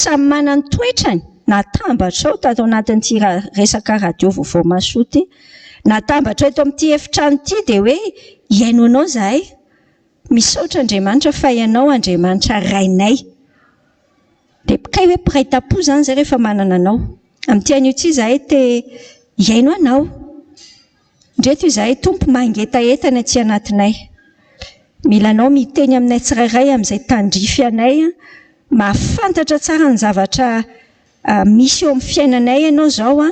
samy manana ny toetrany. Natambatra tato anatin'ity resaka radio vaovao masoa ty. Natambatra eto amin'ity efitrano ity dia hoe iainonao zahay. Misaotra Andriamanitra fa ianao Andriamanitra rainay. Dia kay hoe piraita-po zany zay rehefa manana anao. Amin'ity anio ity zahay te iaino anao. Ndreto izahay tompo mangetaetana aty anatinay. Mila anao miteny aminay tsirairay amin'izay tandrify anay. Mahafantatra tsara ny zavatra misy eo amin'ny fiainanay ianao zao.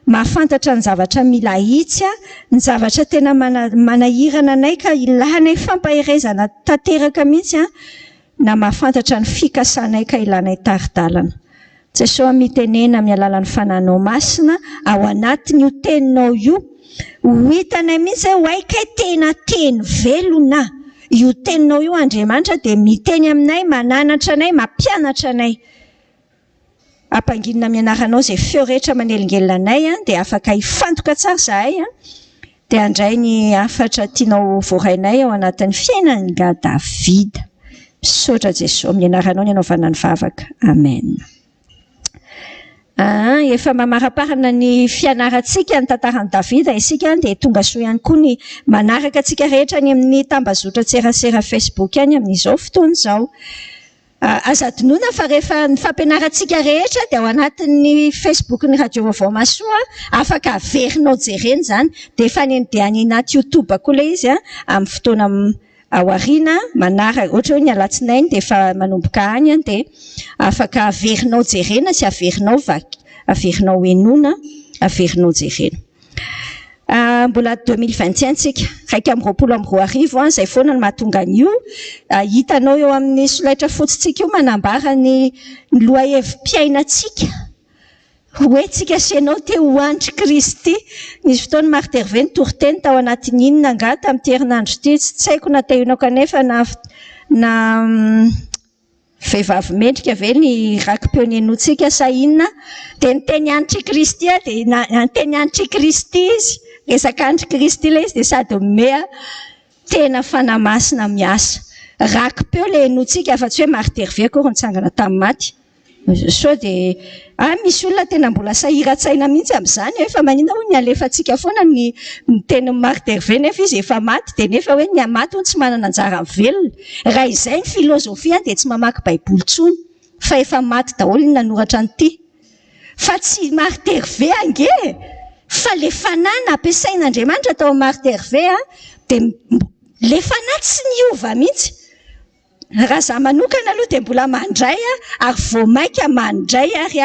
Mahafantatra ny zavatra mila hitsy, ny zavatra tena manahirana anay ka ilanay fampaherezana tanteraka mihitsy, na mahafantatra ny fikasanay ka ilanay taridalana. Jesosy mitenena amin'ny alalan'ny fananao masina ao anatin'io teninao io, ho hitanay mihitsy hoe kay tena teny velona. Io teninao io Andriamanitra dia miteny aminay, mananatra anay, mampianatra anay. Ampanginina mianaranao izay feo rehetra manelingelina anay, dia afaka hifantoka tsara zahay, dia handray ny hafatra tianao voarainay ao anatin'ny fiainan'ny Davida. Misaotra Jesosy amin'ny anaranao ny anaovana ny vavaka. Amen. Efa mamaraparana ny fianarantsika ny tantaran'i Davida isika, dia tonga soa ihany koa ny manaraka antsika rehetra ny amin'ny tambazotra tserasera Facebook any amin'izao fotoana izao. Azadinona fa rehefa ny fampianarantsika rehetra dia ao anatin'ny Facebook ny radio vaovao masoa, afaka averinao jerena zany, dia efa dia any anaty YouTube koa ilay izy amin'ny fotoana aoriana manaraka, ohatra hoe ny alatsinainy dia efa manomboka any, dia afaka averinao jerena sy averinao vaky, averinao enona, averinao jerena. Mbola 2021 tsika, 120 izay foana ny mahatonga an'io. Hitanao eo amin'ny solaitra fotsitsika io manambara ny lohahevim-piainantsika. Hoe tsika asianao te ho andry Kristy. Nisy fotoana Marthe Hervé nitoroteny tao anatin'ny inona nga tamin'ity herinandro ity, tsy haiko natahina kanefa na vehivavy mendrika ve ny rakim-peo nienotsika sa inona, dia niteny andry Kristy, dia niteny andry Kristy izy. Resaka andry Kristy ilay izy dia sady mea tena fanamasina miasa. Rakim-peo ilay enotsika afa tsy hoe Marthe Hervé akory nitsangana tamin'ny maty. So dia misy olona tena mbola sahiran-tsaina mihitsy amin'izany, efa manina hoe ny alefantsika foana ny teny Marthe Hervé nefa izy efa maty, dia nefa hoe ny maty tsy manana anjara velona. Raha izay ny filozofia dia tsy mamaky baiboly intsony, fa efa maty daholo ny nanoratra an'ity. Fa tsy Marthe Hervé ange, fa le fanahy nampiasain'Andriamanitra tao Marthe Hervé, dia le fanahy tsy niova mihitsy. Raha za manokana aloha dia mbola mandray, ary vao maika mandray ary,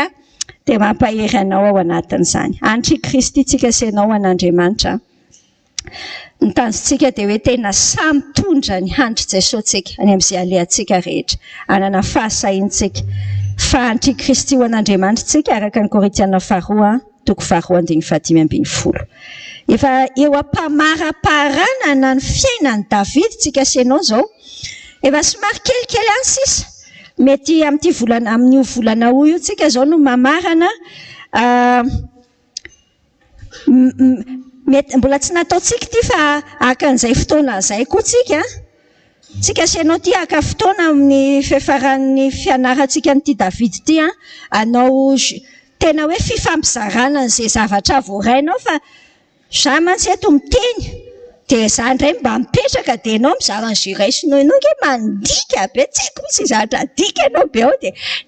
dia mampahery anao ao anatin'izany. Andry Kristy tsika asianao an'Andriamanitra. Ny tanjontsika dia hoe tena samy tondra ny andry Jesosy tsika any amin'izay alehantsika rehetra, anana fahasahintsika. Fa andry Kristy ho an'Andriamanitra tsika araka ny Korintiana faharoa, toko faharoa 5:50. Efa eo ampamaraparanana ny fiainan'ny Davida tsika asianao zao. Efa somary kelikely any sisa. Mety amin'io volana io tsika zao no mamarana. Mbola tsy nataotsika ty fa akan'izay fotoana izay koa tsika. Tsika asianao ty aka fotoana amin'ny fiafaran'ny fianarantsika n'ity Davida ty, anao tena hoe fifampizarana n'izay zavatra voarainao, fa za mantsy eto miteny. Dia za indray mba mipetraka dia ianao mizara an'izay raisinao ianao nge mandika be, tsy haiko mihitsy zavatra dika ianao be ao,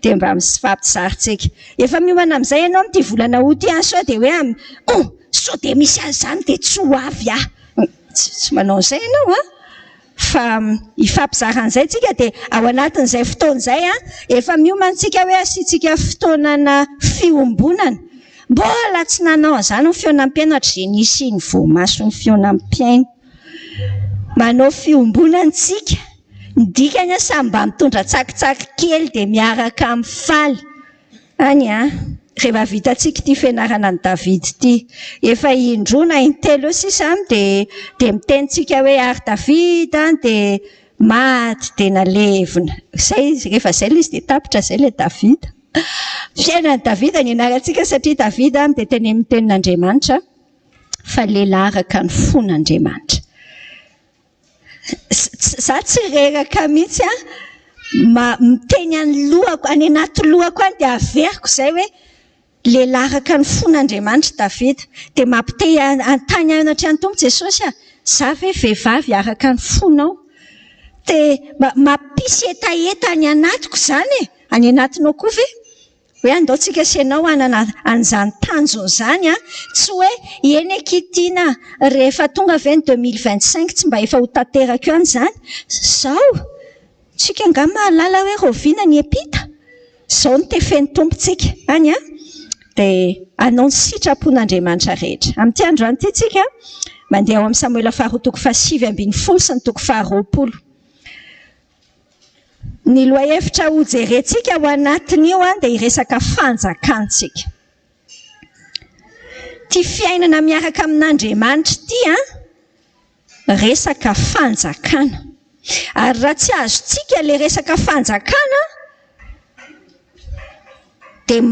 dia mba mifampizaritsika. Efa miomana amin'izay ianao amin'ity volana ho ty sao dia hoe sao dia misy an'izany dia tsy ho avy tsy manao an'izay ianao fa hifampizara an'izay tsika. Dia ao anatin'izay fotoan'izay efa miomantsika hoe asiantsika fotoanana fiombonana. Mbola tsy nanao an'izany ny Fiaonan'ny Mpihaino hatrizay nisy ny voamaso ny Fiaonan'ny Mpihaino. Manao fiombonantsika, ny dikany samy mba mitondra tsakitsaky kely dia miaraka amin'ny faly. Any rehefa vitantsika ity fianarana ny Davida ity, efa indroana intelo eo sisa dia mitenitsika hoe ary Davida dia maty dia nalevina. Rehefa izay ilay izy dia tapitra izay ilay Davida. Fiainan'ny Davida ny anarantsika satria Davida dia teny amin'ny tenin'Andriamanitra fa lehilahy araka ny fon'Andriamanitra. Za tsy reraka mihitsy miteny any lohako, any anaty lohako any dia averiko izay hoe lehilahy araka ny fon'Andriamanitra Davida, dia mampite antany anatrehan'ny Tompo Jesosy za ve vehivavy araka ny fonao, dia mampisy etaeta any anatiko izany any anatinao koa ve? Hoe andaotsika senao anana an'izany tanjony izany tsy hoe eny ekitiana rehefa tonga ve ny 2025 tsy mba efa ho tanteraka eo an'izany. Zao tsika nga mahalala hoe roviana ny epita, zao ny tefen'ny tompontsika any dia anao ny sitrapon'Andriamanitra rehetra. Amin'ity andro any ity tsika mandeha ao amin'ny Samuela faharoa toko 7:20 sy ny toko 20. Ny lohahevitra ho jerentsika ao anatin'io dia iresaka fanjakantsika. Ty fiainana miaraka amin'Andriamanitra ty resaka fanjakana. Ary raha tsy azontsika ilay resaka fanjakana dia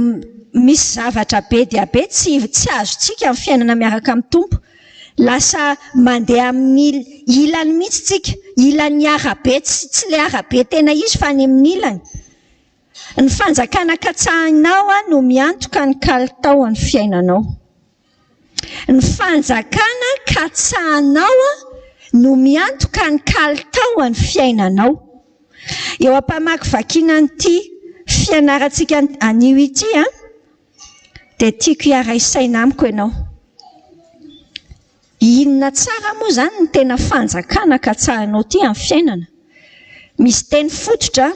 misy zavatra be dia be tsy azontsika amin'ny fiainana miaraka amin'ny Tompo. Lasa mandeha amin'ny ilany mihitsy tsika, ilany arabe, tsy ilay arabe tena izy fa any amin'ny ilany. Ny fanjakana katsahinao no miantoka ny kalitaon'ny fiainanao. Ny fanjakana katsahinao no miantoka ny kalitaon'ny fiainanao. Eo ampamakivakiana an'ity fianarantsika anio ity dia tiako hiara-isaina amiko ianao. Inona tsara moa izany ny tena fanjakana katsahinao ty amin'ny fiainana? Misy teny fototra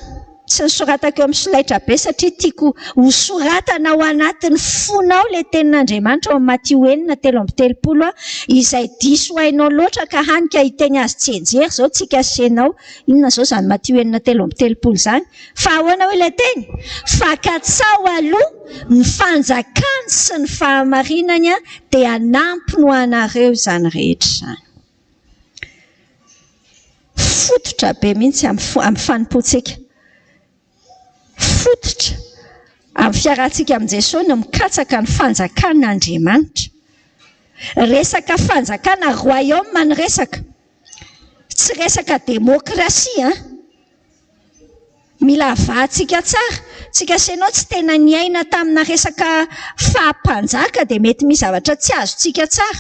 tsy nisoratako eo amin'ny solaitra be satria tiako ho soratana ao anatin'ny fonao ilay tenin'Andriamanitra ao amin'ny Matthieu 9:13 izay diso hainao loatra ka hanika hiteny azy tsy enjery izao tsika senao. Inona izao izany Matthieu 9:13 izany? Fa ahoana hoe ilay teny? Fa katsao aloha ny fanjakany sy ny fahamarinany dia anampy no anareo izany rehetra izany. Fototra be mihitsy amin'ny fanompoantsika. Fototra amin'ny fiarahantsika amin'ny Jesosy no mikatsaka ny fanjakan'Andriamanitra. Resaka fanjakana royaume ny resaka. Tsy resaka demokrasia. Mila avahantsika tsara. Tsika senao tsy tena niaina tamina resaka fahampanjaka dia mety misy zavatra tsy azontsika tsara.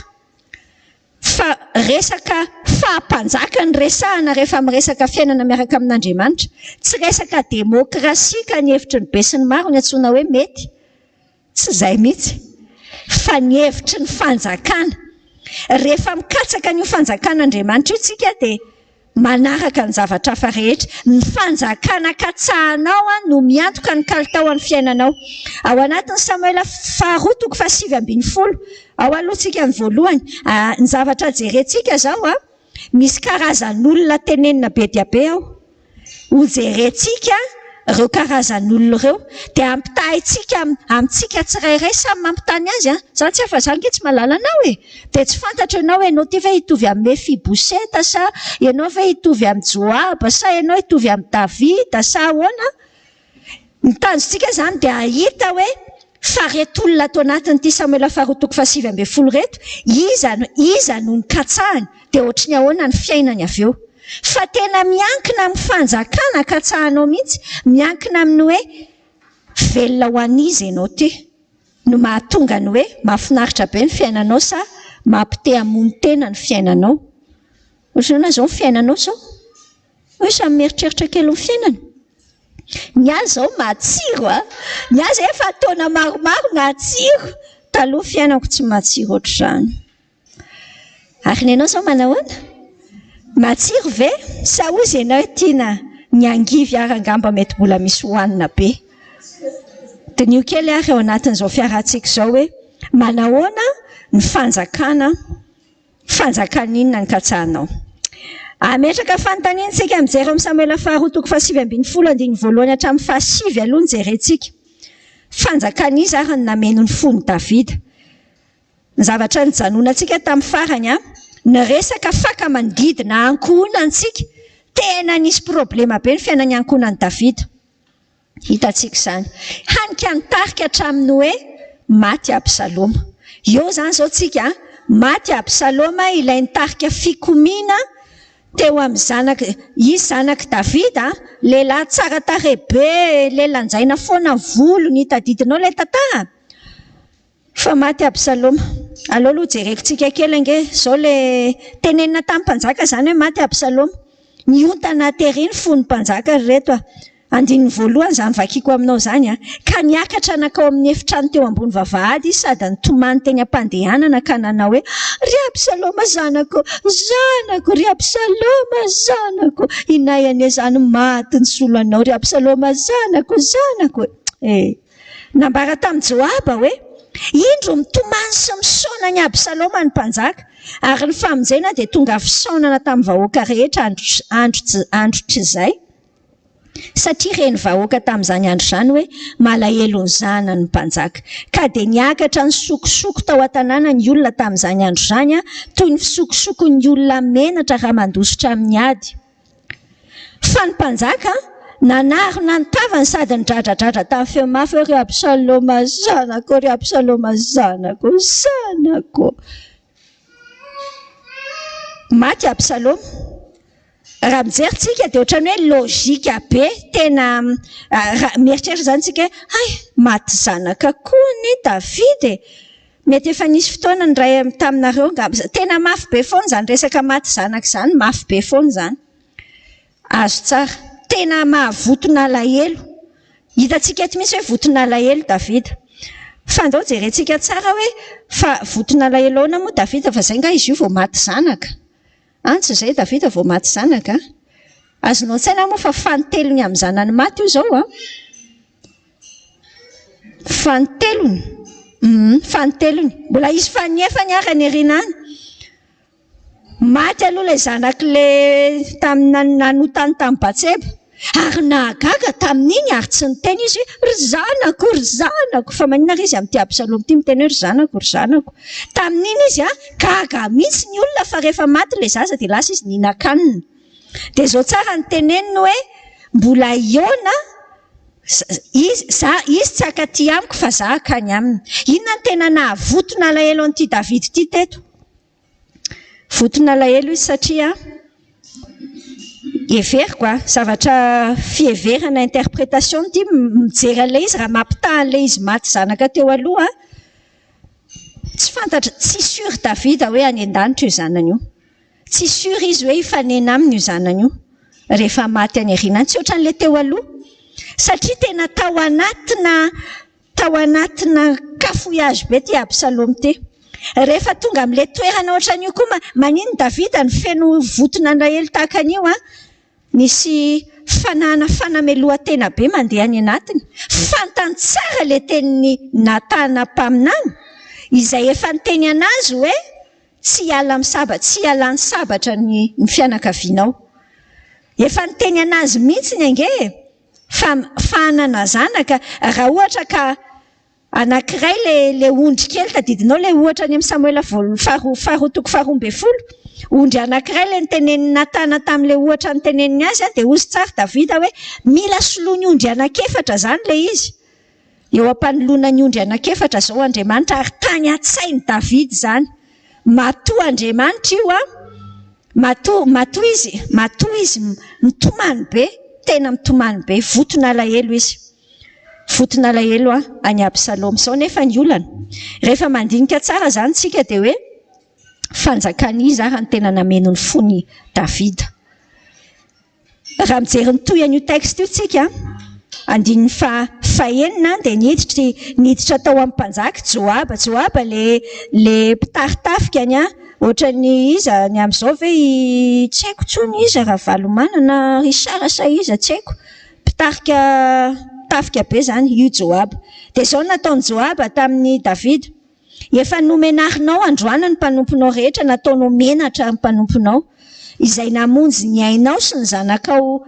Fa resaka fahampanjaka ny resahana rehefa miresaka fiainana miaraka amin'Andriamanitra. Tsy resaka demokrasia ka ny hevitry ny be sy ny maro ny antsoina hoe mety. Tsy izay mihitsy. Fa ny hevitry ny fanjakana. Rehefa mikatsaka ny fanjakan'Andriamanitra io tsika dia manaraka ny zavatra hafa rehetra. Ny fanjakana katsahinao no miantoka ny kalitaon'ny fiainanao. Ao anatin'ny Samuela faharoa toko 7:20 ao aloha tsika ny voalohany ny zavatra jerentsika zao misy karazan'olona tenenina be dia be ao. Ho jerentsika ireo karazan'olona ireo dia ampitahintsika amintsika tsirairay samy mampitany azy zany tsy afa zany tsy mahalala anao dia tsy fantatra ianao hoe ianao ty ve hitovy amin'ny Mefiboseta sa ianao ve hitovy amin'ny Joaba sa ianao hitovy amin'ny Davida sa ahoana. Ny tanjontsika zany dia ahita hoe fa reto olona ato anatin'ity Samuela faharoa toko 7:20 reto iza no nikatsahany dia ohatry ny ahoana ny fiainany avy eo. Fa tena miankina amin'ny fanjakana katsahinao mihitsy, miankina amin'ny hoe velona ho an'izy ianao ty no mahatonga ny hoe mahafinaritra be ny fiainanao sa mampite hamono tena ny fiainanao. Ohatrana izao ny fiainanao zao hoe samy mieritreritra kely ny fiainana. Ny azy zao matsiro ny azy efa taona maromaro natsiro. Taloha fiainako tsy matsiro ohatr'izany. Ary ny ianao zao manahoana? Matsiro ve? Sa ozy ianao tiana ny angivy ary angamba mety mbola misy hohanina be. Dia nio kely ary ao anatin'izao fiarahantsika izao hoe manahoana ny fanjakan'inona ny katsahinao. Ametraka fanontaniantsika mijery amin'ny Samuela faharoa toko 7:20 voalohany hatramin'ny 7 aloha ny jerentsika. Fanjakan'izy ary ny nameno ny fon'i Davida. Ny zavatra nijanonantsika tamin'ny farany ny resaka fakamanodidina ankohonantsika tena nisy problema be ny fiainan'ny ankohonan'i Davida. Hitantsika izany. Hanika nitarika hatramin'ny hoe maty Absaloma. Eo zany zao tsika maty Absaloma ilay nitarika fikomiana teo amin'ny zanaka izy zanaka Davida lehilahy tsara tarebe lehilanjaina foana volo ny tadidinao le tantara fa maty Absaloma aleo aloha jerekintsika kely ange zao le tenenina tamin'ny mpanjaka zany hoe maty Absaloma niontana teriny fony mpanjaka reto andininy voalohany zany vakiko aminao zany ka niakatra nakao amin'ny efitrano teo ambony vavahady sady nitomany teny am-pandehanana ka nanao hoe ry Absaloma zanako ry Absaloma zanako inay ane zany maty ny solo anao ry Absaloma zanako nambara tamin'ny Joaba hoe indro mitomany sy misaona ny Absaloma ny mpanjaka ary ny famonjena dia tonga fisaonana tamin'ny vahoaka rehetra andro izay satria reny vahoaka tamin'izany andro izany hoe malahelo ny zanany mpanjaka ka dia niakatra ny sokosoko tao an-tanàna ny olona tamin'izany andro izany toy ny fisokosoko ny olona menatra raha mandositra amin'ny ady fa ny mpanjaka nanarona ny tavany sady nidradradratra tamin'ny feo mafy hoe ry Absaloma zanako maty Absaloma raha mijery dia ohatrany hoe logika be tena mieritreritra zany tsika maty zanaka koa ny Davida mety efa nisy fotoana ny ray taminareo tena mafy be foana zany resaka maty zanaka zany mafy be foana zany azo tsara tena mahavotona alahelo hitantsika eto misy hoe votona alahelo Davida fa andao jerentsika tsara hoe fa votona alahelo aona moa Davida fa zay nga izy io vao maty zanaka antso izay Davida vao maty zanaka azonao tsaina moa fa fanotelony amin'ny zanany maty io zao fanotelony mbola izy fanefany ary ny erinany maty aloha ilay zanaka le nanotany tamin'ny Batseba ary nahagaga tamin'iny ary tsy niteny izy ry zanako fa maninona ry izy amin'ity Absaloma ity miteny hoe ry zanako tamin'iny izy gaga mihitsy ny olona fa rehefa maty le zaza dia lasa izy nihinan-kanina dia zao tsara ny teneniny hoe mbola iona izy tsy akaty amiko fa za akany aminy inona ny tena nahavotona alahelo an'ity Davida ity teto votona alahelo izy satria everiko zavatra fieverana interprétation ty mijery an'ilay izy raha mampitaha an'ilay izy maty zanaka teo aloha tsy fantatra tsy sûr Davida hoe any an-danitra io zanany io tsy sûr izy hoe hifanena aminy io zanany io rehefa maty any aoriana tsy ohatran'ilay teo aloha satria tena tao anatina cafouillage be ty Absaloma ty rehefa tonga amin'ilay toerana ohatran'io koa manino Davida ny feno votona alahelo tahaka an'io nisy fanamelohan-tena be mandeha any anatiny fantany tsara le teniny natana mpaminany izay efa niteny anazy hoe tsy hialany sabatra ny fianakavianao efa niteny anazy mihitsy ny ange fa fanana zanaka raha ohatra ka anankiray le ondry kely tadidinao le ohatra ny amin'ny Samuela faharoa ondry anankiray le niteneniny natana tamin'le ohatra niteneniny azy dia ozy tsara Davida hoe mila soloany ondry anakefatra zany le izy eo ampanoloana ny ondry anakefatra zao Andriamanitra ary tany an-tsainy Davida zany matoa Andriamanitra io matoa izy mitomany be tena mitomany be votona alahelo izy votona alahelo any Absaloma sao nefa ny olana rehefa mandinika tsara zany tsika dia hoe fanjakana izy ary ny tena nameno ny fony Davida raha mijery ny toy an'io texte io tsika andininy fahenina dia niditra tao amin'ny mpanjaka Joaba le mpitaritafika any ohatran'ny iza ny amin'izao ve tsy haiko tsony iza raha valomanana Richard sa iza tsy haiko tafika be zany io Joaba dia zao nataony Joaba tamin'ny Davida efa nomenarinao androany ny mpanomponao rehetra nataonao menatra ny mpanomponao izay namonjy ny ainao sy ny zanakao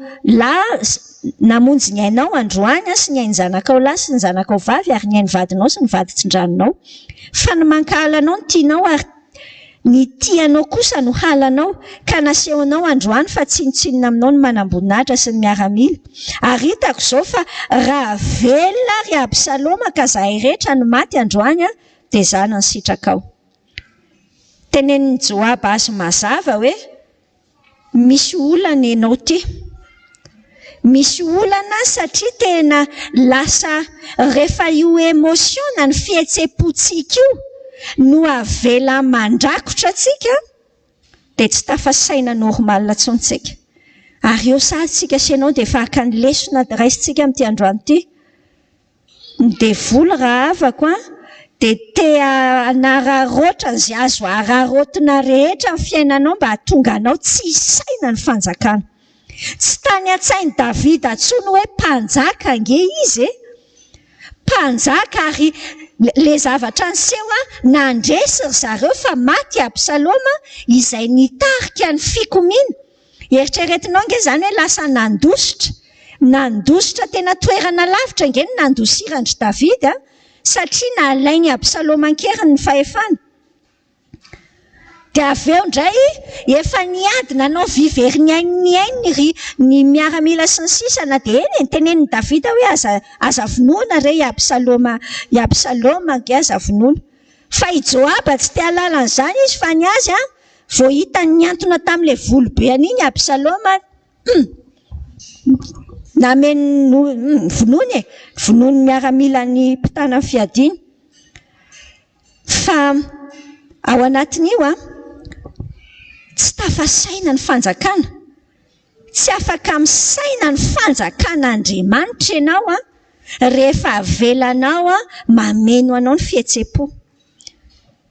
namonjy ny ainao androany sy ny ainy zanakao lahy sy ny zanakao vavy ary ny ainy vadinao sy ny vaditsin-dranonao fa ny mankahalanao ny tianao ary ny tianao kosa no halanao ka nasehonao androany fa tsinotsinona aminao ny manam-boninahitra sy ny miaramila ary hitako zao fa raha velona ry Absaloma ka zahay rehetra no maty androany dia zany ny sitrakao tenenin'ny Joaba azy mazava hoe misy olana ianao ty. Misy olana satria tena lasa rehefa io emosiona ny fihetsepontsika io no avela mandrakotra tsika dia tsy tafasaina normal atsontsika. Ary eo satsika sy ianao dia fahaka ny lesona raisitsika amin'ity androany ity. Dia voly raha avako dia te hanararoatra izay azo ararotina rehetra amin'ny fiainanao mba hahatonga anao tsy hisaina ny fanjakana. Tsy tany an-tsainy Davida antsony hoe mpanjaka ange izy mpanjaka ary le zavatra niseho nandresy ry zareo fa maty Absaloma izay nitarika ny fikomiana. Eritreretinao nge zany hoe lasa nandositra tena toerana lavitra nge nandosirandry Davida satria nalainy Absaloma ankeriny ny fahefana. Dia avy eo indray efa niadina anao viverinainy ny miaramila sy ny sisana dia eny teneniny Davida hoe aza vonoina re i Absaloma nge aza vonoina. Fa i Joaba tsy te halala an'izany izy fa ny azy vao hita niantona tamin'ilay volobeany iny Absaloma nameny vonoiny miaramila ny mpitana ny fiadiana. Fa ao anatin'io tsy tafasaina ny fanjakana, tsy afaka misaina ny fanjakan'Andriamanitra ianao rehefa avelanao mameno anao ny fihetsem-po.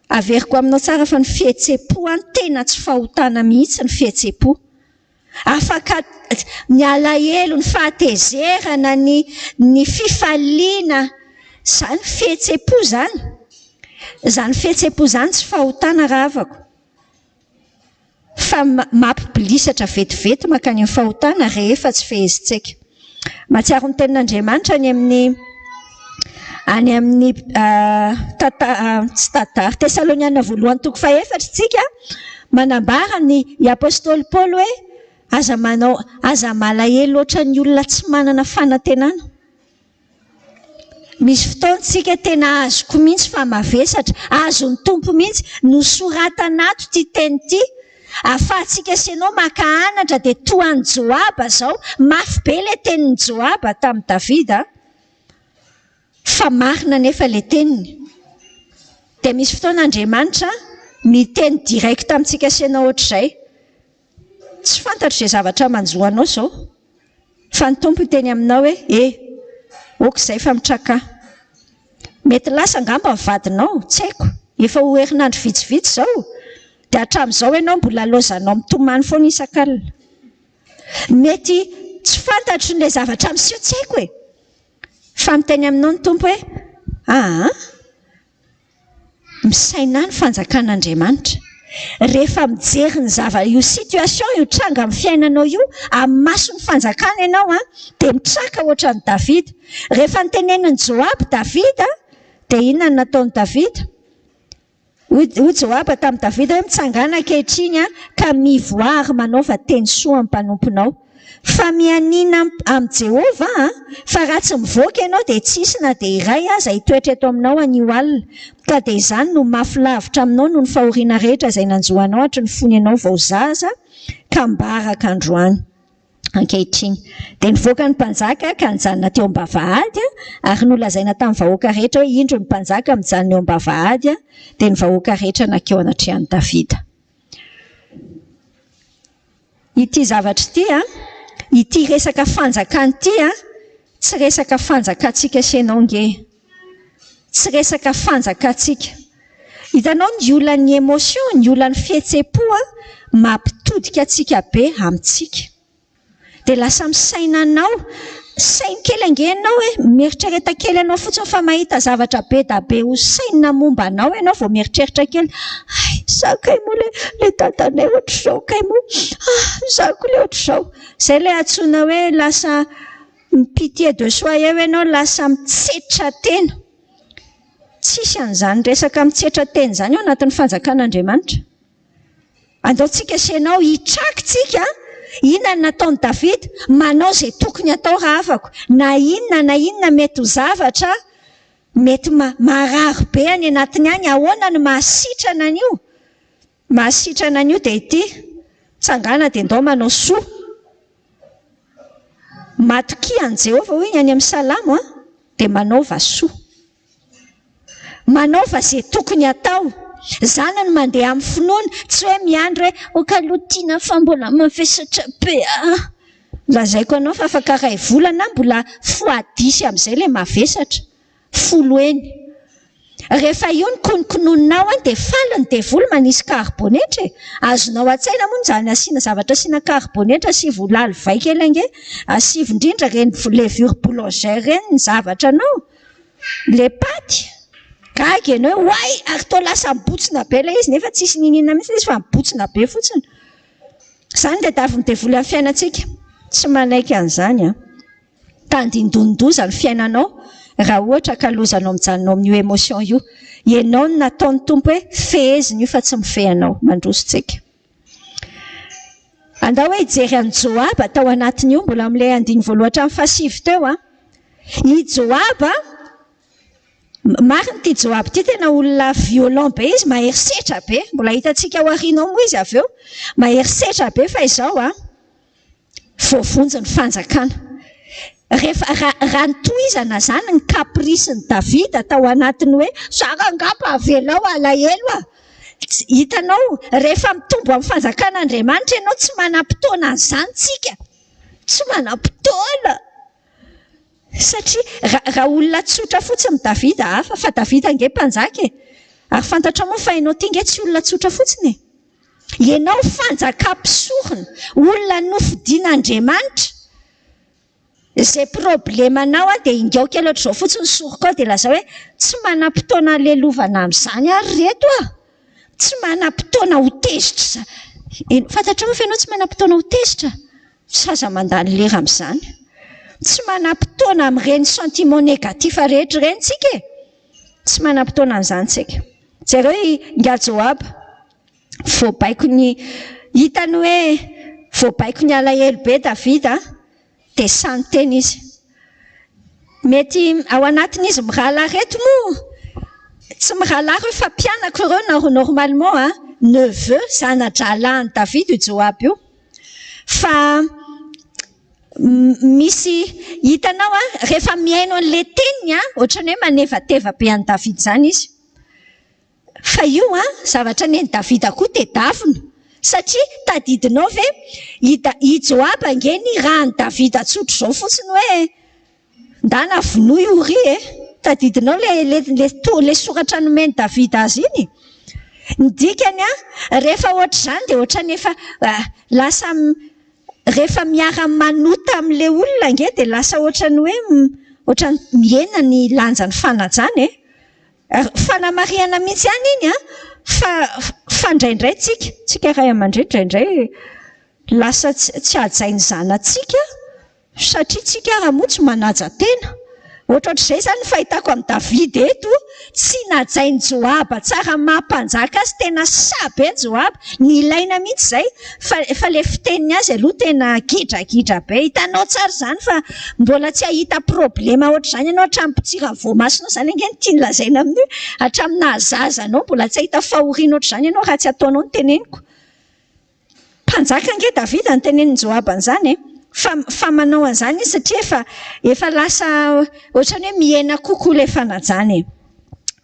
Averiko aminao tsara fa ny fihetsem-po tena tsy fahotana mihitsy ny fihetsem-po. Afaka ny alahelo, ny fahatezerana, ny fifaliana, izany fihetsem-po zany. Izany fihetsem-po zany tsy fahotana raha avako. Fa mampibilisatra vetivety makany amin'ny fahotana rehefa tsy fehezintsika. Mahatsiaro ny tenin'Andriamanitra any amin'ny Tesaloniana voalohany toko 4 tsika manambara ny apôstôly Paoly hoe aza malahelo ohatra ny olona tsy manana fanantenana. Misy fotoantsika tena azoko mihitsy fa mavesatra, azon'ny tompo mihitsy no soratanato ty teny ty. Afahantsika sy ianao maka anatra dia toan'ny Joaba zao, mafy be le tenin'ny Joaba tamin'ny Davida. Fa marina nefa le teniny. Dia misy fotoan'Andriamanitra miteny direct amintsika sy ianao ohatr'izay. Tsy fantatro izay zavatra manjoanao zao. Fa ny tompo teny aminao hoe okizay fa mitraka. Mety lasa angamba ny vadinao, tsy haiko. Efa ho herinandro vitsivitsy zao. Dia hatramin'izao ianao mbola lozanao mitomany foana isan-kalina. Mety tsy fantatro ny zavatra miseho, tsy haiko e. Fa miteny aminao ny tompo hoe misaina ny fanjakan'Andriamanitra. Rehefa mijery ny io situation io tranga amin'ny fiainanao io, amin'ny mason'ny fanjakana ianao dia mitraka ohatra ny Davida. Rehefa niteneniny Joaba Davida, dia inona no nataony Davida? Hoy Joaba tamin'ny Davida hoe mitsangana ankehitriny ka mivoary manaova teny soa amin'ny mpanomponao. Fa mianina amin'ny Jehova fa raha tsy mivoaka ianao dia tsisy na dia iray aza hitoetra eto aminao anio alina. Ka dia izany no mafilavitra aminao no ny fahoriana rehetra izay nanjoanao hatry ny fony ianao vao zaza ka mbaraka androany ankehitriny. Dia nivoaka ny mpanjaka ka nijanona teo am-bavahady ary nolazaina tamin'ny vahoaka rehetra hoe indro ny mpanjaka mijanona eo am-bavahady dia ny vahoaka rehetra nakeo anatrehan'i Davida. Ity zavatra ity ity resaka fanjakana ity tsy resaka fanjakantsika sy ianao nge. Tsy resaka fanjakantsika. Hitanao ny olan'ny émotion, ny olan'ny fihetsem-po mampitodika antsika be amintsika. Dia lasa misaina anao, sainy kely ange ianao hoe mieritrereta kely anao fotsiny fa mahita zavatra be da be ho saina momba anao ianao vao mieritreritra kely. Za kay moa le dadanay ohatr'izao kay moa. Za koa le ohatr'izao. Izay le antsoina hoe lasa pitié de soi eo ianao, lasa mitsetra tena. Tsisy an'izany resaka mitsetra tena izany eo anatin'ny fanjakan'Andriamanitra. Andaontsika sy ianao hitrakintsika inona nataon'i Davida, manao izay tokony atao raha afako. Na inona mety ho zavatra, mety marary be any anatiny any, ahoana no mahasitrana an'io? Mahasitrana an'io dia ity, tsangana dia ndao manao soa. Matokian' Jehovah hoy ny any amin'ny Salamo dia manaova soa. Manaova izay tokony atao. Zana no mandeha amin'ny finoana, tsy hoe miandry hoe kalotiana fa mbola mavesatra be. Lazaiko anao fa afaka ray volana mbola foadisy amin'izay ilay mavesatra. Folo eny. Rehefa io ny kononkonononao dia falany dia volo manisy karbonetra. Azonao an-tsaina moa zany asiana zavatra asiana karbonetra, asivo lalo vaika elange, asivo indrindra reny levure boulangère reny ny zavatra anao. Le paty. Gaga ianao hoe hoay ary tao lasa mibotsina be ilay izy nefa tsisy ninina mihitsy izy fa mibotsina be fotsiny. Izany dia davy midevoly amin'ny fiainantsika. Tsy manaiky an'izany. Tandindondoza ny fiainanao raha ohatra ka lozanao mijanonao amin'io émotion io. Ianao no nataon'ny tompo hoe feheziny io fa tsy mifehanao. Mandrositsika. Andao hoe hijery an'i Joaba tao anatin'io mbola amin'ilay 15 teo. I Joaba mariny ty Joab ty tena olona violent be izy, maherisetra be. Mbola hitantsika ao aorianao moa izy avy eo. Maherisetra be fa izao voavonjy ny fanjakana. Rehefa raha nitohizana zany ny kaprisiny Davida tao anatiny hoe sarangapa avelao alahelo. Hitanao rehefa mitombo amin'ny fanjakan'Andriamanitra ianao tsy manam-potoana an'izany tsika. Tsy manam-potoana. Satria raha olona tsotra fotsiny Davida hafa fa Davida nge mpanjaka. Ary fantatra moa fa ianao ty nge tsy olona tsotra fotsiny. Ianao fanjakam-pisorona, olona nofidian'Andriamanitra. Izay problemanao dia ingaoka loatra izao fotsiny soroko dia laza hoe tsy manam-potoana lelovana amin'izany ary reto tsy manam-potoana ho tezitra. Fantatra moa fa ianao tsy manam-potoana ho tezitra. Tsy aza mandany lera amin'izany. Tsy manam-potoana amin'ireny sentiment négatif rehetra ireny tsika. Tsy manam-potoana amin'izany tsika. Jereo nga Joab voabaiko ny hitany hoe voabaiko ny alahelo be Davida dia samy teny izy. Mety ao anatin'izy mirahalahy reto moa. Tsy mirahalahy hoe fa mpianako ireo normalement neveu zana-drahalahin'i Davida io Joab io. Fa misy hitanao rehefa mihaino an'ilay teniny ohatrany hoe manevateva be an'i Davida zany izy. Fa io zavatra neny Davida koa dia davina. Satria tadidinao ve i Joab nge ny rahan'i Davida tsotra izao fotsiny hoe ndana vonoa io ry tadidinao le soratra nomeny Davida azy iny. Ny dikany rehefa ohatra izany dia ohatra nefa lasa rehefa miara manota amin'ilay olona nge dia lasa ohatrany hoe ohatrany miena ny lanjan'ny fanajany. Fanamariana mihitsy ihany iny fa indraindray tsika ray aman-dreny indraindray lasa tsy hajainy zanatsika satria tsika raha moa tsy manaja tena. Ohatr'izay zany fahitako amin'ny Davida eto tsy najainy Joaba tsara mampanjaka azy tena sabe Joaba ny ilaina mihitsy izay fa le fiteniny azy aloha tena gidragidra be. Hitanao tsara izany fa mbola tsy ahita problema ohatr'izany ianao hatramin'ny pitsirany voamasinao zany ange ny tiany lazaina amin'io. Hatramin'ny nahazazanao mbola tsy ahita fahoriana ohatr'izany ianao raha tsy ataonao ny teneniko. Mpanjaka ange Davida ny tenenin'ny Joaba an'izany fa manao an'izany izy satria efa lasa ohatrany hoe miena kokoa ilay fanajany.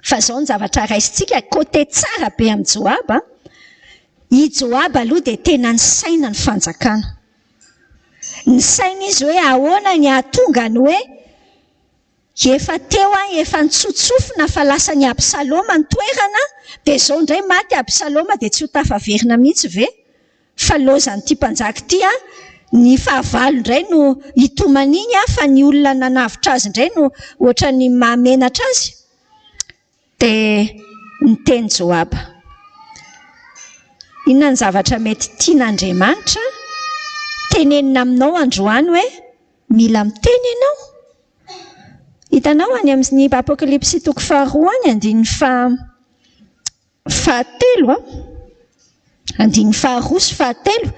Fa izao ny zavatra raisitsika côté tsara be amin'ny Joaba. I Joaba aloha dia tena ny saina ny fanjakana. Ny saina izy hoe ahoana ny ahatonga ny hoe efa teo efa nitsotsofina fa lasa ny Absaloma ny toerana dia izao indray maty Absaloma dia tsy ho tafaverina mihitsy ve? Fa lozan'ity mpanjaka ity ny fahavalo indray no hitoman'iny fa ny olona nanavitra azy indray no ohatra ny mahamenatra azy. Dia ny teny Joaba. Inona ny zavatra mety tian'Andriamanitra tenenina aminao androany hoe mila miteny ianao. Hitanao any amin'ny Apokalipsy toko 2 andininy fahatelo 2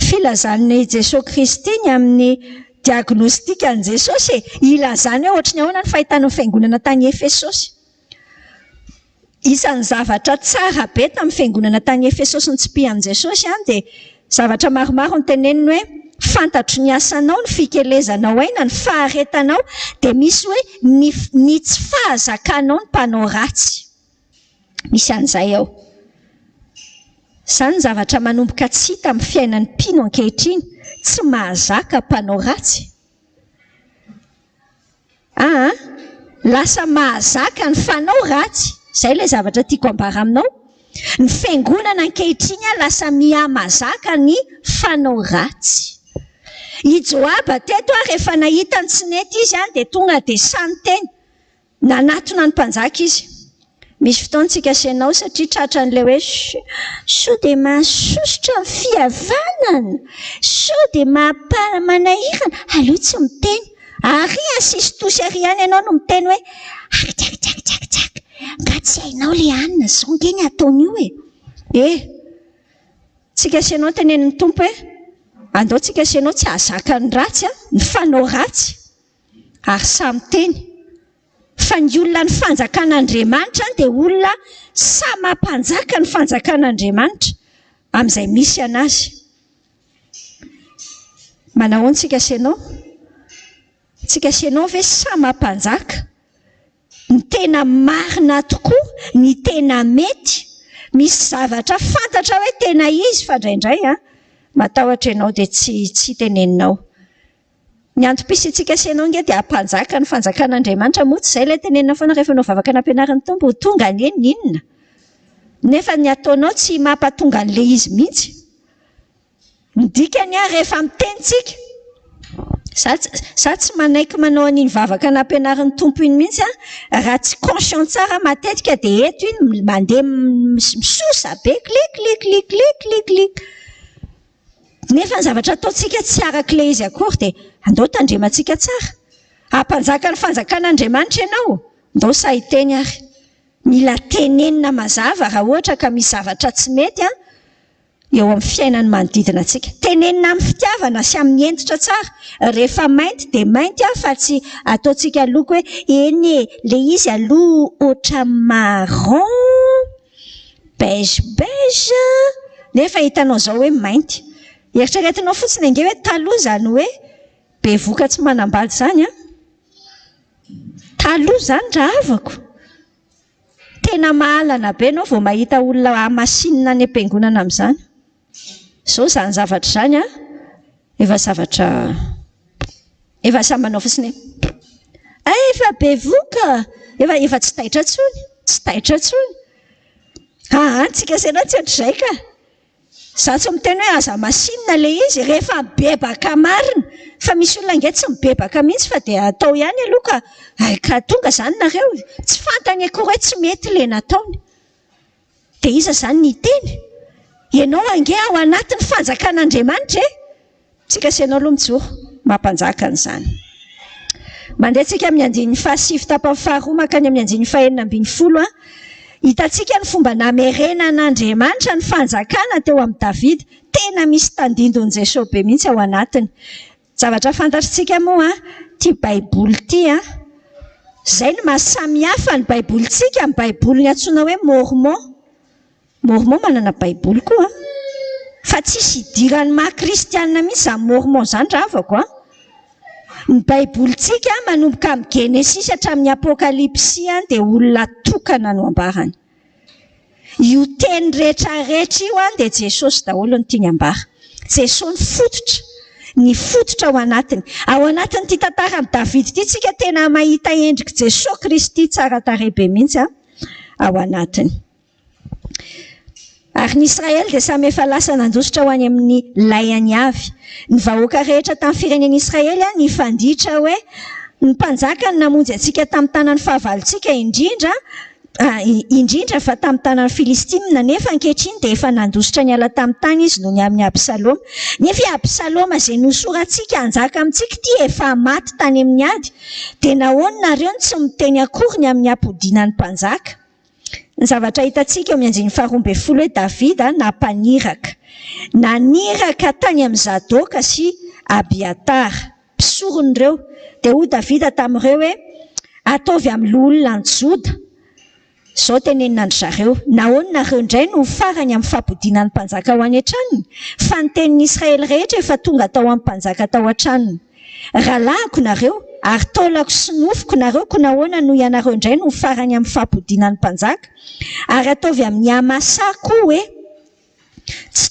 filazan'ny Jesosy Kristy ny amin'ny diagnostika ny Jesosy ilazany hoe ohatrany ahoana ny fahitana ny fiangonana tany Efesosy. Isan'ny zavatra tsara be tamin'ny fiangonana tany Efesosy ny tsy pian'i Jesosy dia Zavatra maromaro ny teneniny hoe fantatro ny asanao, ny fikelezanao aina, ny faharetanao, dia misy hoe ny tsy fahazakanao ny mpanao ratsy. Misy an'izay ao. Izany zavatra manomboka tsy hita amin'ny fiainan'ny mpino ankehitriny, tsy mahazaka mpanao ratsy. Lasa mahazaka ny fanao ratsy. Izay ilay zavatra tiako ambara aminao. Ny fiangonana ankehitriny lasa mihamazaka ny fanao ratsy. I Joaba teto rehefa nahita ny tsy nety izy dia tonga dia samy-teny. Nanatona ny mpanjaka izy. Misy fotoantsika Fiainanao satria tratra an'ilay hoe sao dia mahasosotra ny fihavanana, sao dia manahirana, aleo tsy miteny. Ary asisy tosy ary ihany ianao no miteny hoe tiak, katsahinao ilay anina, zao ngeny ataon'io e. Tsika Fiainanao tenenin'ny tompo hoe andao tsika Fiainanao tsy ahazaka ny ratsy, ny fanao ratsy, ary samy teny. Fa ny olona ny fanjakan'Andriamanitra dia olona samy mampanjaka ny fanjakan'Andriamanitra amin'izay misy anazy. Manahoana tsika Fiainanao? Tsika Fiainanao ve samy mampanjaka? Ny tena marina tokoa, ny tena mety. Misy zavatra fantatra hoe tena izy fa indraindray matahotra ianao dia tsy teneninao. Ny antom-pisitsika Fiainanao nge dia hampanjaka ny fanjakan'Andriamanitra moa tsy izay ilay tenenina foana rehefa nao vavaka nampianaran'ny tompo ho tonga ny inona. Nefa ny ataonao tsy mampatonga an'ilay izy mihitsy. Ny dikany rehefa mitenitsika. Za tsy manaiky manao an'iny vavaka nampianaran'ny tompo iny mihitsy raha tsy conscient tsara matetika dia eto iny mandeha misosa be klik. Nefa ny zavatra ataontsika tsy arak'ilay izy akory dia andao tandremantsika tsara. Hampanjaka ny fanjakan'Andriamanitra ianao, andao sahiteny ary. Mila tenenina mazava raha ohatra ka misy zavatra tsy mety eo amin'ny fiainany manodidina antsika. Tenenina amin'ny fitiavana sy amin'ny entitra tsara. Rehefa mainty dia mainty fa tsy ataontsika loko hoe eny ilay izy aloha ohatra marron, beige, nefa hitanao izao hoe mainty. Eritreretinao fotsiny ange hoe taloha izany hoe be voka tsy manambady izany Taloha izany raha avako. Tena mahalana be anao vao mahita olona masinina any am-piangonana amin'izany. Izao izany zavatra izany efa samy manao fotsiny. Efa be voka, efa tsy taitra tsony. Tsika Fiainanao tsy ohatr'izay ka. Za tsy miteny hoe aza masinina ilay izy rehefa bebaka marina. Fa misy olona nge tsy mibebaka mihitsy fa dia atao ihany aloha ka tonga izany nareo. Tsy fantany akory hoe tsy mety ilay nataony. Dia iza izany ny teny? Ianao ange ao anatin'ny fanjakan'Andriamanitra tsika Fiainanao aloha mijoro mampanjaka an'izany. Mandeha tsika amin'ny andininy fahasivy tapany faharoa makany amin'ny andininy fahaenina ambin'ny folo hitantsika ny fomba namerenan'Andriamanitra ny fanjakana teo amin'ny Davida. Tena misy tandindon'i Jesosy be mihitsy ao anatiny. Zavatra fantatritsika moa ty baiboly ty izay no mahasamihafa ny baibolitsika amin'ny baiboly antsoina hoe mormon. Mormon manana baiboly koa fa tsisy idiran'ny maha-kristianina mihitsy izany mormon izany raha avako Ny baibolitsika manomboka amin'ny Genesis hatramin'ny Apokalipsy dia olona tokana no ambarany. Io teny rehetrarehetra io dia Jesosy daholo no tiany ambara. Jesosy ny fototra ao anatiny. Ao anatin'ity tantaran'i Davida ity tsika tena mahita endriky Jesosy Kristy tsara tarehy be mihitsy ao anatiny. Ary ny Israely dia samy efa lasa nandositra ho any amin'ny layany avy. Ny vahoaka rehetra tamin'ny firenen'i Israely nifanditra hoe ny mpanjaka ny namonjy antsika tamin'ny tanan'ny fahavalontsika indrindra fa tamin'ny tanan'ny Filistina nefa ankehitriny dia efa nandositra ny ala tamin'ny tany izy noho ny amin'ny Absaloma. Nefa Absaloma izay nosoratsika anjaka amintsika ity efa maty tany amin'ny ady. Dia nahoana nareo tsy miteny akory ny amin'ny ampodinan'ny mpanjaka? Ny zavatra hitantsika eo amin'ny andininy faharoa ambin'ny folo hoe Davida naniraka tany amin'ny Zadoka sy Abiatara mpisoron'ireo. Dia hoy Davida tamin'ireo hoe ataovy amin'ny olona ny Joda Zao tenenina andry zareo, nahoanareo indray no farany amin'ny fampodinan'ny mpanjaka ho any an-tranony, fa ny tenin'ny Israely rehetra efa tonga tao amin'ny mpanjaka tao an-tranony. Rahalahiko nareo ary taolako sy nofiko nareo ko nahoana no ianareo indray no farany amin'ny fampodinan'ny mpanjaka, ary ataovy amin'ny Amasa koa hoe tsy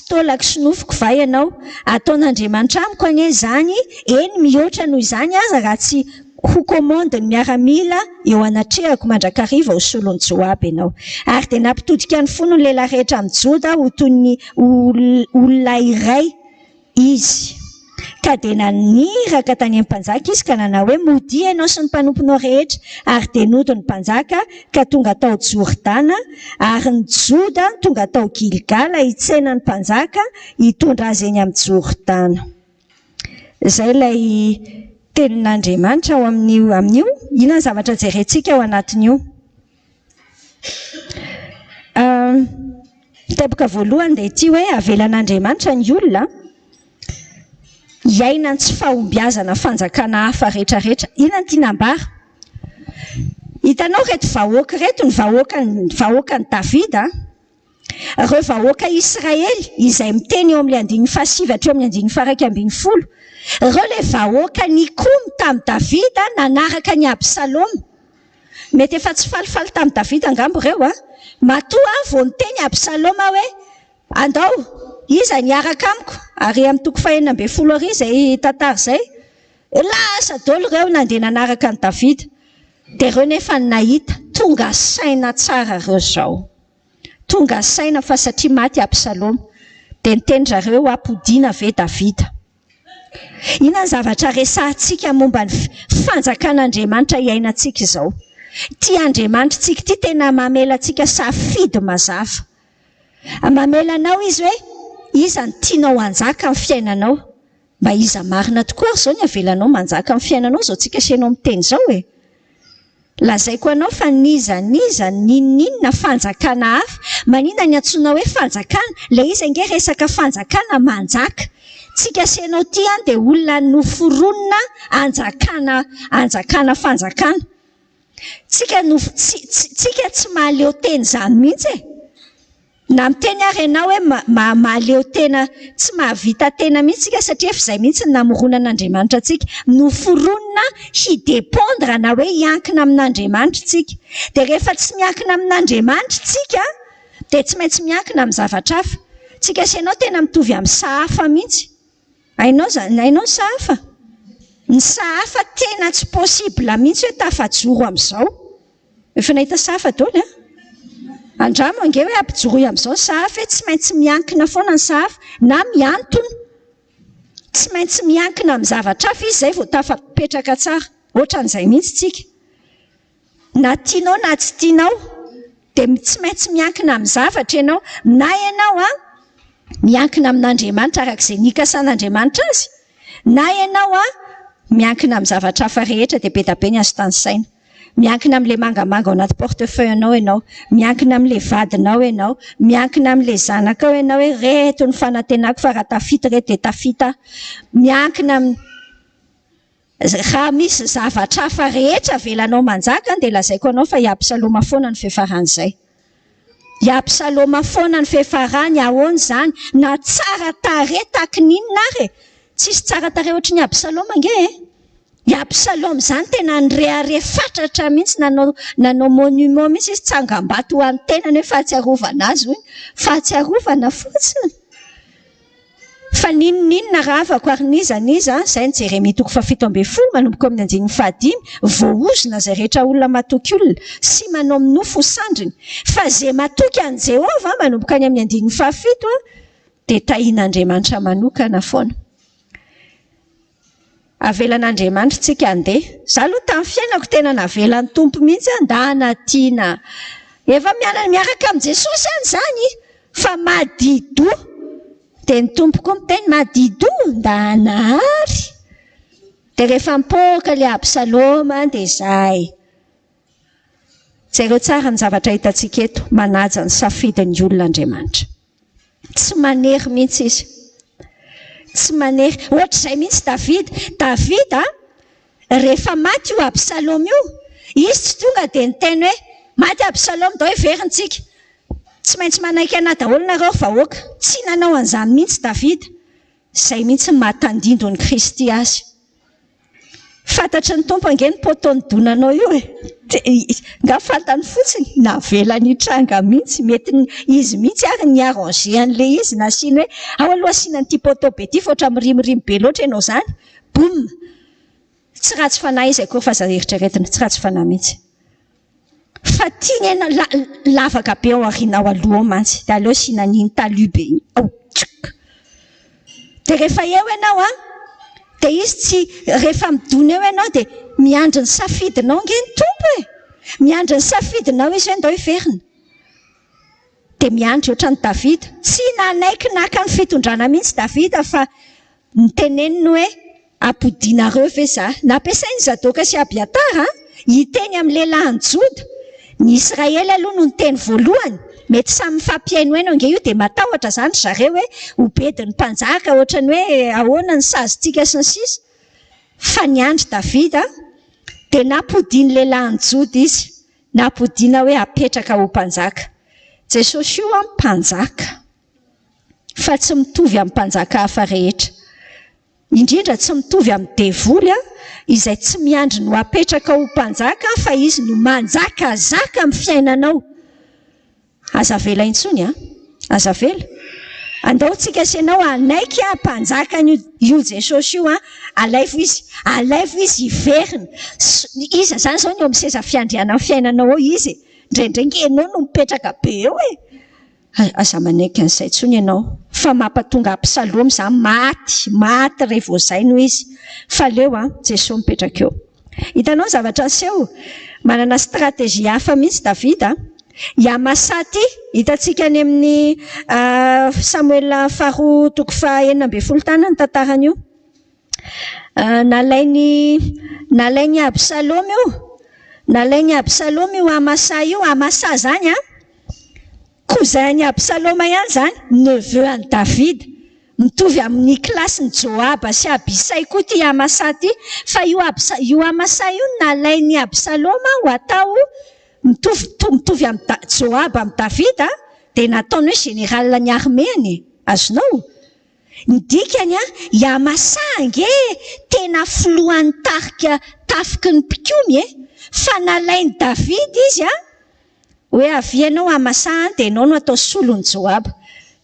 taolako sy nofiko va ianao, ataon'Andriamanitra amiko anie izany, eny mihoatra noho izany aza raha tsy ho komandiny miaramila eo anatrehako mandrakariva ho solon'ny Joaby ianao. Ary dia nampitodika ny fony ny lehilahy rehetra amin'ny Joda ho toy ny olona iray izy. Ka dia naniraka tany amin'ny mpanjaka izy ka nanao hoe mody ianao sy ny mpanomponao rehetra, ary dia nody ny mpanjaka ka tonga tao Jordana, ary ny Joda tonga tao Gilgala hitsena ny mpanjaka hitondra azy eny amin'ny Jordana. Izay ilay tenin'Andriamanitra ao amin'io, inona ny zavatra jerentsika ao anatin'io. Teboka voalohany dia ity hoe avelan'Andriamanitra ny olona iaina tsy fahombiazana fanjakana hafa rehetrarehetra. Inona ny tinambara? Hitanao reto vahoaka reto, ny vahoakan'ny Davida, ireo vahoaka Israely izay miteny eo amin'ny 17 hatreo amin'ny 120. Ireo ilay vahoaka nikomy tamin'ny Davida nanaraka ny Absaloma. Mety efa tsy falifaly tamin'ny Davida angambo ireo matoa vao niteny Absaloma hoe andao iza niaraka amiko, ary amin'ny toko 140 ary izay tantara izay lasa daholo ireo nandeha nanaraka ny Davida. Dia ireo nefa nahita tonga saina tsara ireo zao, tonga saina fa satria maty Absaloma dia niteny zareo ampodiana ve Davida. Inona ny zavatra resahantsika momba ny fanjakan'Andriamanitra iainantsika izao? Tia Andriamanitra tsika ty tena mamela antsika safidy mazava. Mamela anao izy hoe iza ny tianao hanjaka amin'ny fiainanao, mba iza marina tokoa ary zao ny avelanao manjaka amin'ny fiainanao, zao tsika sianao miteny zao e. Lazaiko anao fa ninona fanjakana hafa, maninona ny antsoina hoe fanjakana, le izy ange resaka fanjakana manjaka. Tsika sianao ty dia olona noforonina anjakana fanjakana. Tsika tsy mahaleo teny zany mihitsy e. Na miteny ary ianao hoe mahaleo tena, tsy mahavita tena mihitsy tsika satria efa izay mihitsy ny namoronan'Andriamanitra tsika. Noforonina hidepondra na hoe hiankina amin'Andriamanitra tsika. Dia rehefa tsy miankina amin'Andriamanitra tsika dia tsy maintsy miankina amin'ny zavatra hafa. Tsika sianao tena mitovy amin'ny sahafa mihitsy. Hainao ny sahafa? Ny sahafa tena tsy possible mihitsy hoe tafajoro amin'izao. Efa nahita sahafa daholo andramo ange hoe ampijoro amin'izao sahafa, tsy maintsy miankina foana ny sahafa na miantona. Tsy maintsy miankina amin'ny zavatra hafa izy izay vao tafapetraka tsara. Ohatran'izay mihitsy tsika. Na tianao na tsy tianao dia tsy maintsy miankina amin'ny zavatra ianao, na ianao miankina amin'Andriamanitra arak'izay nikasan'Andriamanitra azy, na ianao miankina amin'ny zavatra hafa rehetra dia be da be ny azo tanisaina. Miankina amin'ilay mangamanga ao anaty portefeuille ianao, miankina amin'ilay vadinao ianao, miankina amin'ilay zanakao ianao hoe reto ny fanantenako fa raha tafita reto dia tafita. Miankina raha misy zavatra hafa rehetra avelanao manjaka dia lazaiko anao fa i Absaloma foana ny fiafaran'izay. I Absaloma foana ny fiafarany, ahoana izany? Na tsara tare taky ninona ary? Tsisy tsara tare ohatry ny Absaloma ange e. I Absaloma izany tena nirehare fatratra mihitsy, nanao monument mihitsy izy, tsangam-bato ho an'ny tenany hoe fahatsiarovana azy hoy, fahatsiarovana fotsiny. Fa ninona raha afako ary niza izay ny Jeremia 7:10 manomboka amin'ny 5, voaozona izay rehetra olona matoky olona sy manao minofo sandriny, fa izay matoky an'i Jehova manomboka any amin'ny 5 dia tahian'Andriamanitra manokana foana. Avelan'Andriamanitra tsika andeha. Za aloha tamin'ny fiainako tena navelan'ny tompo mihitsy andana tiana. Efa miaraka amin'ny Jesosy izany fa madido. Dia ny tompoko miteny madido ndanahary. Dia rehefa mipoaka ilay Absaloma dia izay. Zay ireo tsara ny zavatra hitantsika eto, manaja ny safidin'ny olon'Andriamanitra. Tsy manery mihitsy izy. Tsy manery. Ohatr'izay mihitsy Davida rehefa maty io Absaloma io, izy tsy tonga dia niteny hoe maty Absalom dao everintsika. Tsy maintsy manaiky ana daholo nareo vahoaka. Tsy nanao an'izany mihitsy Davida. Izay mihitsy mahatandindony Kristy azy. Fantatry ny tompo ange ny potony donanao io e. Nga fantany fotsiny navelany tranga mihitsy. Mety izy mihitsy ary ny arranger an'le izy nasiany hoe ao aloha asiana an'ity poto be ty fotra mirimirimy be loatra ianao zany. Boum. Tsy ratsy fanahy izy akory fa aza eritreretina. Tsy ratsy fanahy mihitsy. Fa tiany lavaka be ao arinao aloha mantsy. Da aleo asiana an'iny talube iny. De rehefa eo ianao de izy tsy rehefa midony eo ianao de miandry ny safidinao nge ny tompo e. Miandry ny safidinao izy hoe ndao iverina. De miandry ohatran'ny Davida. Tsy nanaiky naka ny fitondrana mihitsy Davida fa niteneniny hoe ampodinareo ve za. Nampiasainy Zadoka sy Abiatara hiteny amin'ny lehilahy Joda. Ny Israely aloha no niteny voalohany. Mety samy mifampiaino eno nge io de matahotra zany zareo hoe obedin'ny mpanjaka ohatrany hoe ahoana ny sazitsika sy ny sisa. Fa niandry Davida de nampodiny lehilahy Joda izy. Nampodina hoe apetraka ho mpanjaka. Jesosy io mpanjaka. Fa tsy mitovy amin'ny mpanjaka hafa rehetra. Indrindra tsy mitovy amin'ny devoly izay tsy miandry no apetraka ho mpanjaka fa izy no manjakazaka amin'ny fiainanao. Azavela intsony azavela. Andao tsika senao anaiky mpanjaka io Jesosy io alaivo izy iverina. Iza zany zao ny eo amin'ny seza fiandriana amin'ny fiainanao ao izy. Ndrendrengy enao no mipetraka be eo e. Aza manaiky an'izay tsony ianao. Fa mampatonga Absalom zany maty rehefa zay no izy. Fa leo Jesosy mipetraka eo. Hitanao zavatra aseho. Manana stratégie hafa mihitsy Davida. Iamasaty hitantsika any amin'ny Samuel faharoa toko faha 12 tany ny tantarany io. Nalainy Absalom io. Nalainy Absalom io Amasa io. Amasa zany cousin Absalom ihany zany. Neveu an'i David. Mitovy amin'ny klasy ny Joab sy Abisai koa ty Amasa ty. Fa io Amasa io nalainy Absalom ho atao mitovy amin'ny Joab amin'ny David de nataony hoe général ny arméany. Azonao? Ny dikany Amasa nge tena filohan'ny tafiky ny mpikomy fa nalainy David izy hoe avianao Amasa de enao no atao solon'ny Joab.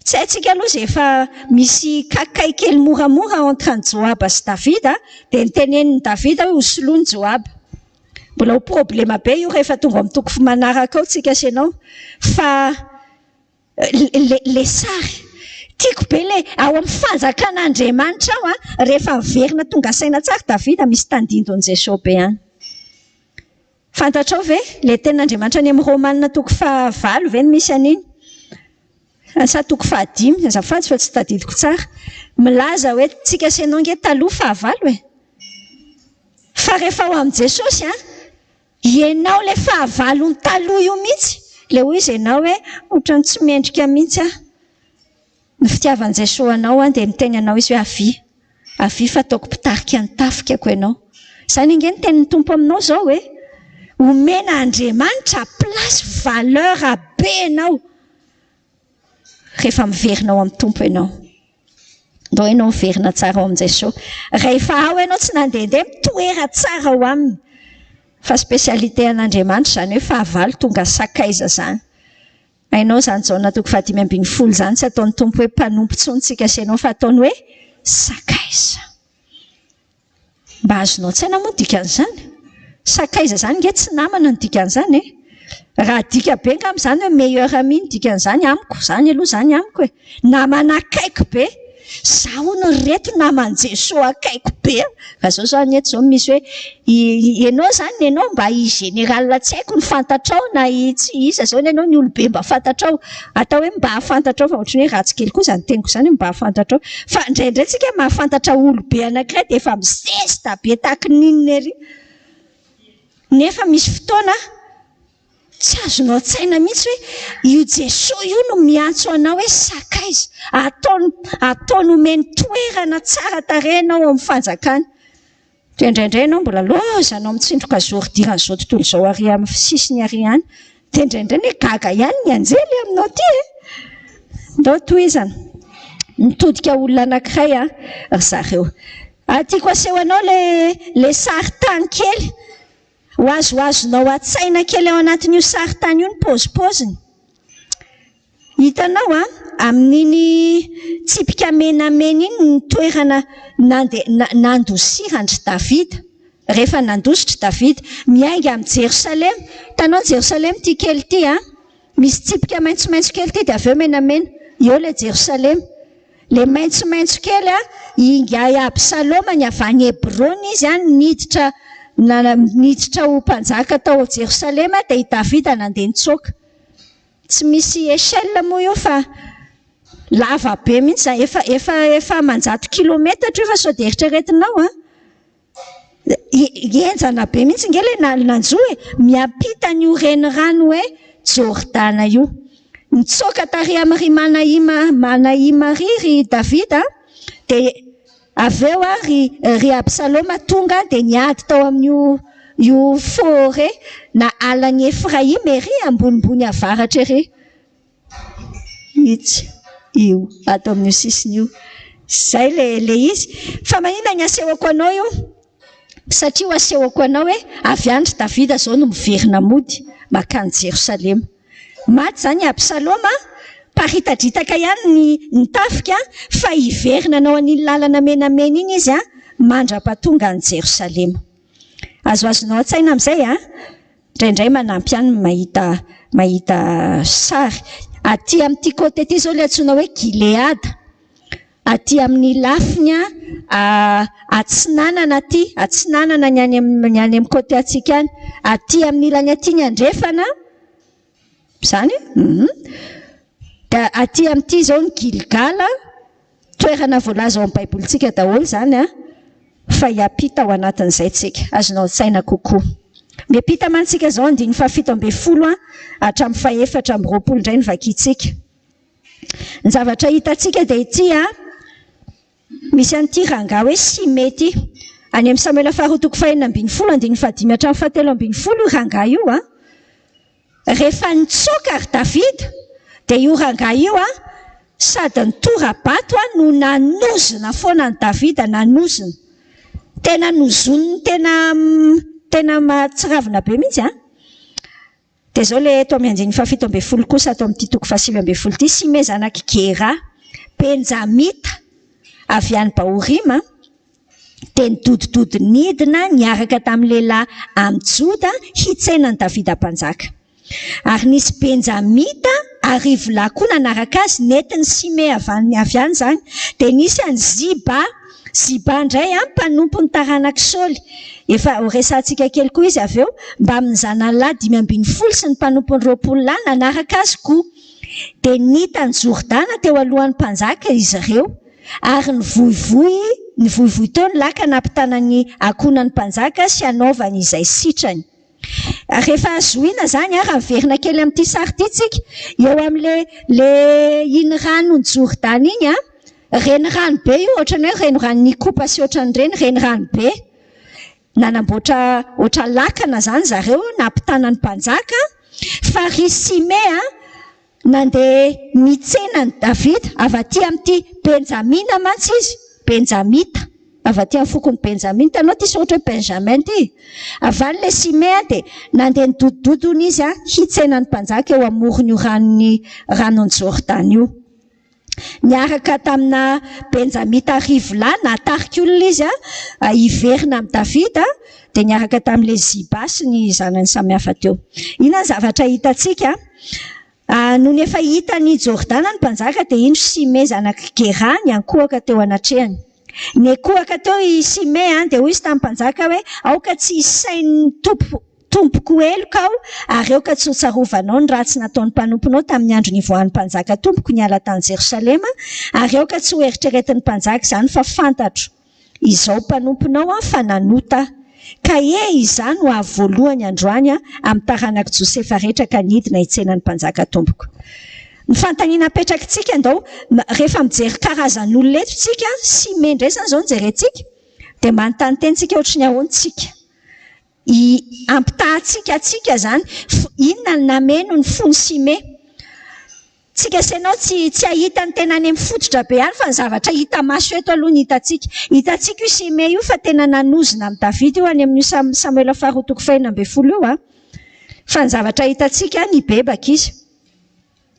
Tsy haintsika aloha zay efa misy kakay kely moramora entre ny Joab sy David de niteneniny David hoe ho solon'ny Joab. Mbola ho problema be io rehefa tonga amin'ny toko manaraka ao tsika senao. Fa le sary tiako be le ao amin'ny fanjakan'Andriamanitra ao rehefa miverina tonga saina tsara Davida misy tandindony Jesosy be any. Fantatrao ve le tenin'Andriamanitra any amin'ny Romanina toko faha 9 ve misy an'iny? Sa toko faha 5 azafady fa tsy tadidiko tsara. Milaza hoe tsika senao nge taloha faha 9 Fa rehefa ao amin'ny Jesosy ianao le faha 9 taloha io mihitsy. Le ho izy ianao hoe ohatrany tsy mendrika mihitsy ny fitiavan'i Jesosy anao de miteny anao izy hoe avy fa ataoko mpitarika ny tafikako ianao. Zany nge ny tenin'ny tompo aminao zao hoe omena Andriamanitra place valeur be ianao. Rehefa miverinao amin'ny tompo ianao. Ndao ianao miverina tsara ao amin'ny Jesosy. Rehefa ao ianao tsy nandehandeha mitoera tsara ao aminy. Fa spécialité an'Andriamanitra zany hoe fahavalo tonga sakaiza zany. Hainao zany Jaona toko faha 5:10 zany tsy ataon'ny tompo hoe mpanompo tsony tsika senao fa ataony hoe sakaiza. Mba azonao tsaina moa dikan'izany. Sakaiza zany nge tsy namana ny dikan'izany Raha dika be nga amin'izany hoe meilleur ami ny dikan'izany amiko. Zany aloha zany amiko e. Namana akaiky be. Zaho no reto naman Jesosy akaiky be. Fa zao zany eto zao misy hoe ianao zany ianao mba i général tsy haiko ny fantatrao na tsy iza zao ianao ny olobe mba fantatrao. Atao hoe mba fantatrao fa ohatrany hoe ratsy kely koa zany teniko zany mba fantatrao. Fa indraindray tsika mahafantatra olobe anankiray de efa mizesta be tahaka ninny ery. Nefa misy fotoana tsy azonao tsaina mihitsy hoe io Jesosy io no miantso anao hoe sakaiza. Ataony omeny toerana tsara tarehinao amin'ny fanjakana. Indraindray ianao mbola lozanao mitsindroka zordiran'izao tontolo izao ary amin'ny sisiny ary ihany. dia indraindray gaga ihany ny anjely aminao ty ndao toizana nitodika olona anankiray ry zareo. Tiako aseho anao le saritany kely hoazoazonao atsaina kely ao anatin'io saritany io ny paozipoziny. Hitanao amin'iny tsipika menamena iny ny toerana nandosirandry Davida. Rehefa nandositry Davida miainga amin'ny Jerosalema. Hitanao Jerosalema ty kely ty misy tsipika maitsomaitso kely ty dia avy eo menamena. Eo le Jerosalema. Le maitsomaitso kely inga Absaloma ny avy any Hebrona izy niditra ho mpanjaka tao Jerosalema dia i Davida nandeha nitsoaka. Tsy misy échelle moa io fa lava be mihitsy efa manjato kilometatra io fa sao dia eritreretinao enjana be mihitsy nge le nanjoe miampita n'io renirano hoe Jordana io. Nitsoaka tary amin'ny Manahima ry Davida dia avy eo ry Absaloma tonga dia niady tao amin'io forêt na alan'ny Efraïm ery ambonimbony avaratra ery. Itsy io ato amin'io sisiny io. Zay le izy. Fa maninona ny asehoko anao io? Satria asehoko anao hoe avy andry Davida zao no miverina mody makany Jerosalema. Maty zany Absaloma paritadritaka ihany ny tafika fa hiverina anao an'iny lalana menamena iny izy mandra-pahatonga any Jerosalema. Azoazonao an-tsaina amin'izay indraindray manampy ihany mahita sary. Aty amin'ity côté ty zao le antsoina hoe Gileada. Aty amin'ny lafiny atsinanana ny any amin'ny côté atsika any. Aty amin'ny ilany aty ny andrefana zany aty amin'ity zao ny Gilgala, toerana voalaza ao amin'ny baibolitsika daholo zany fa hiampita ao anatin'izay tsika. Azonao tsaina kokoa. Miampita mantsika zao 7:70 hatramin'ny 4:20 indray ny vakitsika. Ny zavatra hitantsika dia ity misy an'ity rangahy hoe Simé ty. Any amin'ny Samuela faharoa 2:20 hatramin'ny 7:17 io rangahy io rehefa nitsoaka ry Davida dia io rangahy io sady nitorabato no nanozona foana ny Davida, nanozona. Tena nozoniny tena mahatsiravina be mihitsy dia zao le eto amin'ny 7:70 kosa ato amin'ity 7:20 ty. Simé zanaky Gera Benjamita avy any Baorima dia nidodidody nidina niaraka tamin'ny lehilahy amin'ny Joda hitsainan'ny Davida mpanjaka. Ary nisy Benjamita arivo lahy koa nanaraka azy netiny Simé avy any zany. Dia nisy any Ziba indray mpanompo ny taranaka Saoly. Efa resantsika kely koa izy avy eo mba amin'ny zanalahy 5:20 sy ny mpanompo ny 20 lahy nanaraka azy koa. Dia nitany Jordana teo alohan'ny mpanjaka izy ireo ary nivoivoy teo ny laka nampitanany akonan'ny mpanjaka sy anaovany izay sitrany. Rehefa azoina zany raha miverina kely amin'ity sary ity tsika eo amin'le iny rano ny Jordana iny renirano be io ohatrany hoe renirano nikopa sy ohatran'ireny renirano be. Nanamboatra oatra lakana zany zareo nampitanany mpanjaka fa ry Simé nandeha nitsena ny Davida avy aty amin'ity Benjamina mantsy izy Benjamita avy aty amin'ny fokony Benjamin. Tanao ty ohatra hoe Benjamin ty. Avy le Simé dia nandeha nidodidodony izy hitsena ny mpanjaka eo amorony io ranony Jordana io. Niaraka tamina Benjamita arivo lahy natarika olona izy hiverina amin'ny Davida dia niaraka tamin'ile Ziba sy ny zanany samihafa teo. Ina ny zavatra hitantsika no nefa hitany Jordana ny mpanjaka dia iny Simé zanaky Gera niankohaka teo anatrehany. Niankohaka teo i Simé dia hoy izy tamin'ny mpanjaka hoe aoka tsy isain'ny tompoko eloko aho ary aoka tsy ho tsarovanao ny ratsy nataon'ny mpanomponao tamin'ny andro nivoahan'ny mpanjaka tompoko niala tany Jerosalema ary aoka tsy ho eritreretin'ny mpanjaka izany fa fantatro izao mpanomponao fa nanota ka izany ho avy voalohany androany amin'ny taranaka Josefa rehetra ka nidina hitsenan'ny mpanjaka tompoko. Ny fantaniana apetrakintsika ndao rehefa mijery karazan'olona eto tsika Simé indray zany zao nijerentsika dia manontany tentsika ohatry ny ahoantsika. ampitahatsika zany inona ny nameno ny fony sime. Tsika senao tsy ahita ny tena any amin'ny fototra be any fa ny zavatra hita maso eto aloha ny hitatsika io sime io fa tena nanozona amin'ny Davida io any amin'ny Samuel faharoa toko faha 12 io fa ny zavatra hitatsika ny bebaka izy.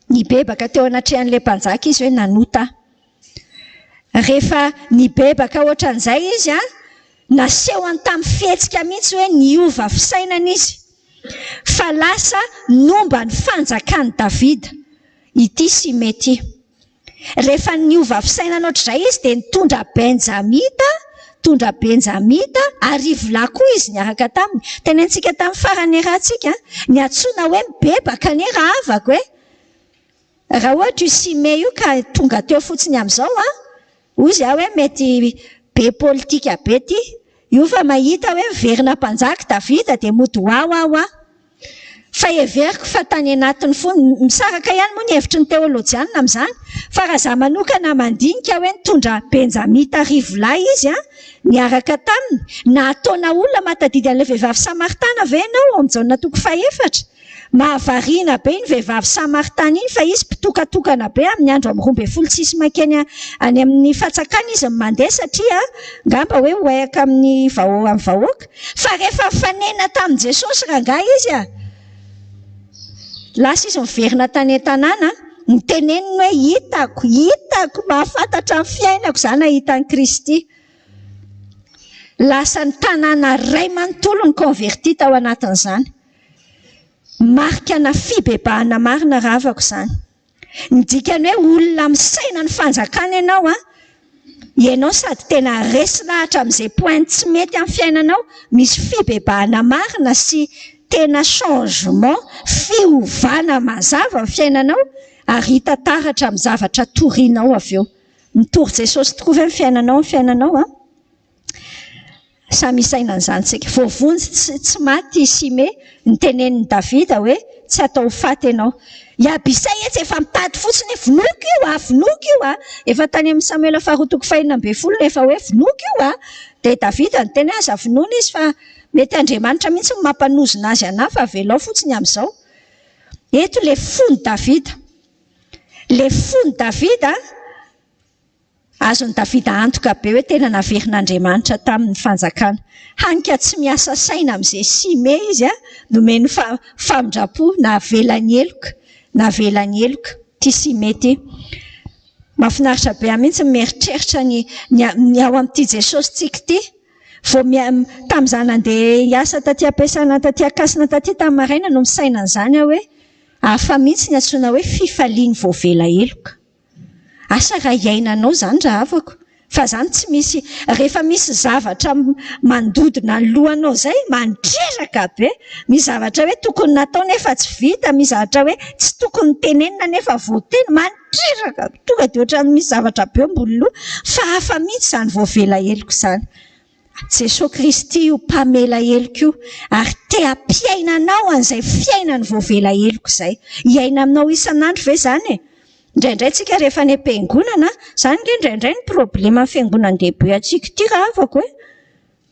Ny bebaka teo anatrehan'ilay mpanjaka izy hoe nanota. Rehefa ny bebaka ohatran'izay izy nasehoany tamin'ny fihetsika mihitsy hoe niova fisainana izy. Fa lasa nomba ny fanjakan'ny Davida ity sime ity. Rehefa niova fisainana ohatr'izay izy dia nitondra benjamita arivolahy koa izy niaraka taminy. Tenentsika tamin'ny farany rahantsika ny antsoina hoe bebaka ny raha avako hoe. Raha ohatra io sime io ka tonga teo fotsiny amin'izao ozy hoe mety be politika be ty. Io fa mahita hoe verina mpanjaka Davida dia mody fa everiko fa tany anatiny fony misaraka ihany moa ny hevitry ny teolojiana amin'izany. Fa raha za manokana mandinika hoe nitondra benjamita rivolahy izy niaraka taminy na ataona olona matadidy an'ilay vehivavy Samaritana ve ianao amin'ny jaona toko faha 4. Mahavariana be ny vehivavy Samaritana iny fa izy mpitokatokana be amin'ny andro amin'ny 12 makeny any amin'ny fanjakana izy mandeha satria ngamba hoe hoaika amin'ny vahoaka. Fa rehefa fanena tamin'i Jesosy rangahy izy lasa izy miverina tany an-tanàna niteneniny hoe hitako mahafantatra ny fiainako zany ahitany Kristy. Lasa ny tanàna ray manontolo ny konverti tao anatin'izany. Marikana fibebahana marina ravako zany. Ny dikany hoe olona misaina ny fanjakana ianao sady tena resy lahatra amin'izay point tsy mety amin'ny fiainanao, misy fibebahana marina sy tena changement fiovana mazava amin'ny fiainanao ary hita taratra amin'ny zavatra torianao avy eo. Mitory Jesosy tokoa ve amin'ny fiainanao samy isaina an'izany tsika. Voavonjy tsy maty sime nitenenin'ny Davida hoe tsy atao faty ianao. Iabisay etsy efa mitady fotsiny vonoky io efa tany amin'ny Samuel faharoa toko faha 12 efa hoe vonoky io dia Davida niteny aza vonoina izy fa mety Andriamanitra mihitsy mampanozona azy ana fa velao fotsiny amin'izao. Eto le fony Davida. Le fony Davida azony Davida antoka be hoe tena naverin'Andriamanitra tamin'ny fanjakana. Hanika tsy miasa saina amin'izay sime izy nomeny famindrapo navelany eloka ty sime ty. Mahafinaritra be mihitsy mieritreritra ny ao amin'ity Jesosy tsika ty. Tamin'izaho nandeha hiasa taty ampiasana taty akasina taty tamin'ny maraina no misaina an'izany hoe hafa mihitsy ny antsoina hoe fifaliany voavela eloka. Asa raha iainanao zany raha avako. Fa zany tsy misy, rehefa misy zavatra mandodina ny lohanao zay mandreraka be. Misy zavatra hoe tokony natao nefa tsy vita, misy zavatra hoe tsy tokony tenenina nefa voateny mandreraka. Tonga dia ohatran'ny misy zavatra be ambony loha fa hafa mihitsy zany voavela eloka zany. Jesosy Kristy io mpamela eloka io ary te hampiainanao an'izay fiainany voavela eloka izay. Hiaina aminao isan'andro ve zany Indraindray tsika rehefa any am-piangonana, zany nge indraindray ny problema amin'ny fiangonana lehibe atsika ity raha avako hoe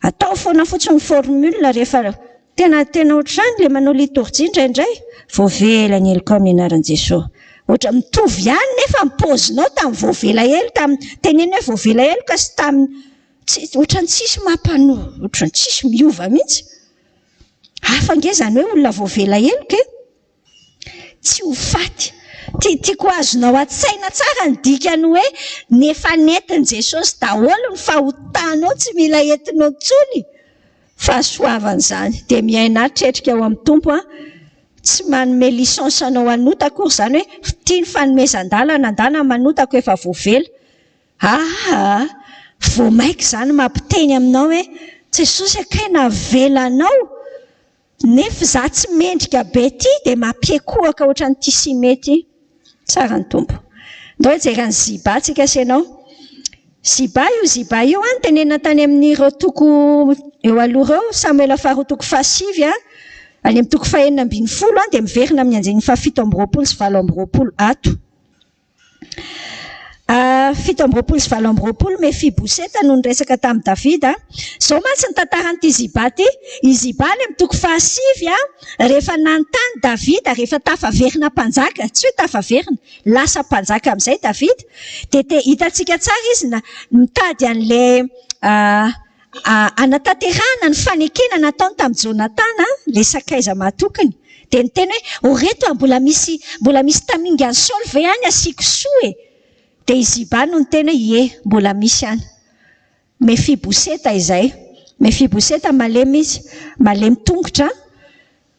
atao foana fotsiny formule rehefa tena ohatrany le manao liturgie indraindray voavela ny eloka amin'ny anaran'i Jesosy. Ohatra mitovy ihany nefa mipozinao tamin'ny voavela eloka, teneny hoe voavela eloka sy tamin'ny ohatrany tsisy mampanohy, ohatrany tsisy miova mihitsy. Hafa nge zany hoe olona voavela eloka tsy ho faty. Tiako azonao atsaina tsara ny dikany hoe nefa nentin' Jesosy daholo ny fahotanao tsy mila entinao tsony. Fahasoavany zany dia miaina tretrika ao amin'ny tompo tsy manome licence anao hanota akory zany hoe tia ny fanomezan-dalana andana manotako efa voavela. Voamaika zany mampiteny aminao hoe Jesosy akay navelanao nefa za tsy mendrika be ty dia mampiakohaka ohatran'ity sy mety. Tsara ny tompo. Ndao hijerany ziba tsika senao. Ziba io tenena tany amin'ireo toko eo aloha ireo Samuel faharoa toko faha 5 any amin'ny toko faha 9 dia miverina amin'ny anjeny faha 7 sy 8 ato. fito amby roapolo sy valo amby roapolo Mefiboseta no niresaka tamin'ny Davida. Zao mantsy ny tantaran'ity Ziba ty. I Ziba le mitoko fahasivy rehefa nanontany Davida rehefa tafaverina mpanjaka, tsy hoe tafaverina, lasa mpanjaka amin'izay Davida. Dia hitantsika tsara izy mitady an'le anatanterahana ny fanekena nataony tamin'ny Jonatana, le sakaiza matokany. Dia niteny hoe oreto mbola misy taminga ny Saul ve any asiako soa e. Dia i Ziba no niteny hoe mbola misy any. Mefiboseta izay. Mefiboseta malemy izy, malemy tongotra.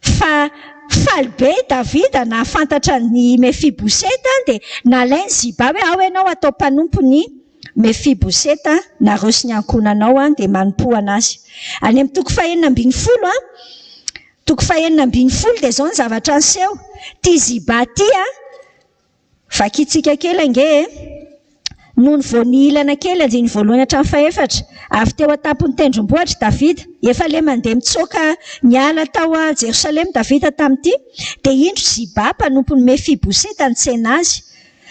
Fa falibe Davida na fantatra ny Mefiboseta dia nalainy Ziba hoe ao ianao atao mpanompony Mefiboseta na rosy ny ankonanao dia manompo anazy. Any amin'ny toko fahaenina ambin'ny folo toko fahaenina ambin'ny folo dia zao ny zavatra niseho. Ty Ziba ty vakitsika kely ange noho ny vao niilana kely andiny voalohany hatramin'ny fahaefatra avy teo atapon'ny tendrombohitra Davida, efa le mandeha mitsoaka niala tao a Jerosalema Davida tamin'ity, dia indro Ziba mpanompon'ny Mefiboseta nitsena azy.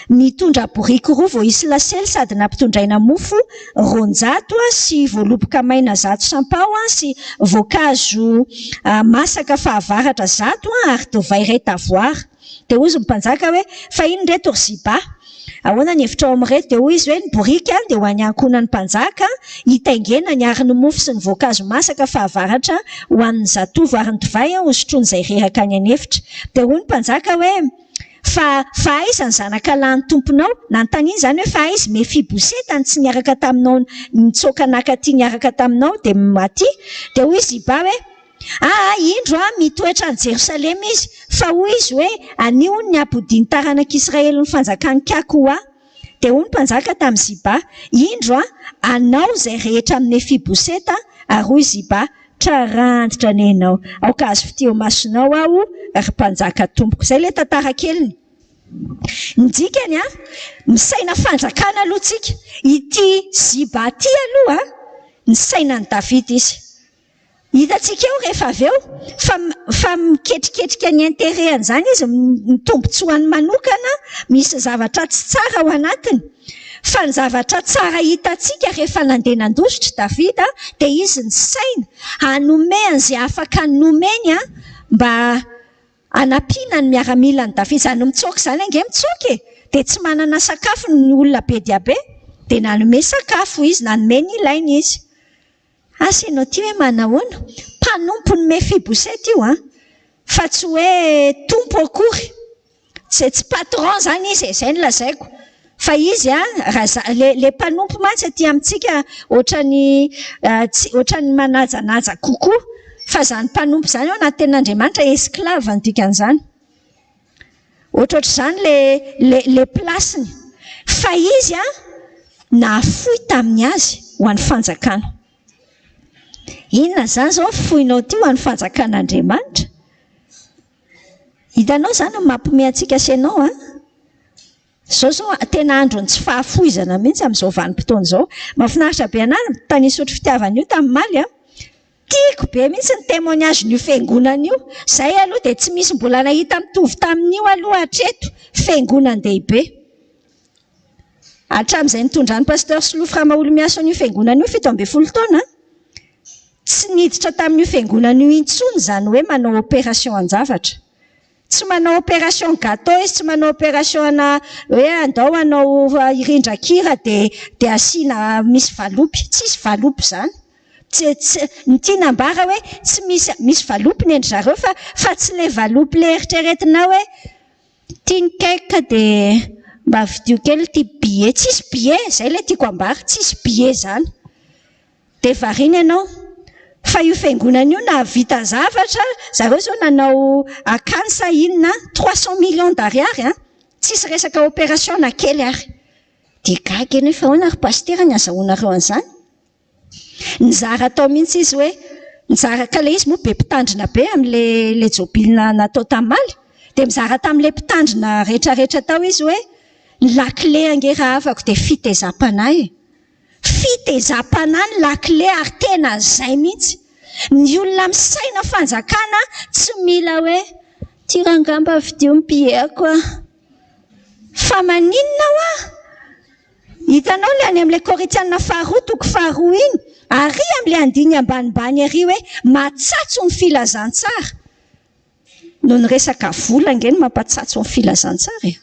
Nitondra boriko roa vao isy lasely sady nampitondraina mofo 200 sy voaloboka maina 100 sampao sy voankazo masaka fahavaratra 100 ary dovay iray tavoara. Dia hozy mpanjaka hoe fa ino reto ry Ziba? Ahoana ny hevitra ao amin'ireto? Dia hoy izy hoe ny borika dia ho any ankonan'ny mpanjaka hitaingena ny ariny mofo sy ny voankazo masaka fahavaratra ho an'ny zatovo ary ny divay hosotrony izay reraka any anefitra. Dia hoy ny mpanjaka hoe fa aiza ny zanaka lahy ny tomponao? Nanontaniany izany hoe fa aiza Mefiboseta tsy niaraka taminao, nitsoaka nakaty niaraka taminao dia maty. Dia hoy Ziba hoe indro mitoetra any Jerosalema izy, fa hoy izy hoe anio ny ampodiany taranak'Israely ny fanjakany kako Dia hoy ny mpanjaka tamin'ny Ziba, indro anao izay rehetra amin'ny Mefiboseta, ary hoy Ziba, trarandritra ny ianao, aoka azo fiteo masonao aho ary mpanjaka tompoko. Izay le tantara keliny. Ny dikany misaina fanjakana aloha tsika. Ity Ziba ty aloha ny sainan'ny Davida izy. Hitantsika eo rehefa avy eo fa miketriketrika ny interehany izany izy, mitombotsoany manokana, misy zavatra tsy tsara ao anatiny. Fa ny zavatra tsara hitantsika rehefa nandeha nandositra Davida dia izy ny saina hanomeny izay afaka nomeny mba hanampiana ny miaramila ny Davida. Izany mitsoaka izany ange mitsoaka e, dia tsy manana sakafo ny olona be dia be, dia nanome sakafo izy, nanome ny ilainy izy. Asanao ty hoe manahoana? Mpanompon'ny Mefiboseta io fa tsy hoe tompo akory, tsy patron zany izy, izay no lazaiko. Fa izy le mpanompo mantsy aty amintsika ohatrany manajanaja kokoa, fa zany mpanompo zany ao anaty ten'Andriamanitra esklava ny dikan'izany. Ohatrohatr'izany le plasiny. Fa izy nahafoy tamin'ny azy ho an'ny fanjakana. Inona zany zao foinao ty ho an'ny fanjakan'Andriamanitra? Hitanao zany mampiomehy antsika senao Zao tena androny tsy fahafoizana mihitsy amin'izao vanim-potoana izao. Mahafinaritra be anahy tany sotro fitiavana io tamin'ny maly tiako be mihitsy ny témoignage-n'io fiangonana io. Izay aloha dia tsy misy mbola nahita mitovy tamin'io aloha hatreto, fiangonan-dehibe. Hatramin'izay nitondra ny pasteur Solofra Maolo-Miaso an'io fiangonana io 17 taona. Tsy niditra tamin'io fiangonana io intsony izany hoe manao opération an-javatra. Tsy manao opération gâteau izy, tsy manao opération hoe andao anao irindra-kira dia asiana misy valopy. Tsisy valopy izany. Ny tiana ambara hoe tsy misy valopy ny endry zareo fa tsy le valopy le eritreretina hoe tiany keka dia mba vidio kely ty billet. Tsisy billet, izay le tiako ambara, tsisy billet izany. Dia variana ianao. Fa io fiangonana io na vita zavatra, zareo zao nanao akansa inona 300 millions d'ariary tsisy resaka opération na kely ary. Dia gaga eny fa ahoana ry pasteur ny azahoanareo an'izany? Nizara tao mihitsy izy hoe nizara ka le izy moa be mpitandrina be amin'le jobilina natao tamaly, dia mizara tamin'le mpitandrina rehetrarehetra tao izy hoe ny lakile ange raha afako dia fitezam-panahy. Fitezam-panahy ny lakile ary tena izay mihitsy. Ny olona misaina fanjakana tsy mila hoe tirangamba vidio ny billet fa maninona Hitanao le any amin'ilay Korinthiana faharoa toko faharoa iny, ary amin'ilay andiny ambanimbany ary hoe mahatsatso ny filazantsara. No ny resaka vola ngeny mampatsatso ny filazantsara.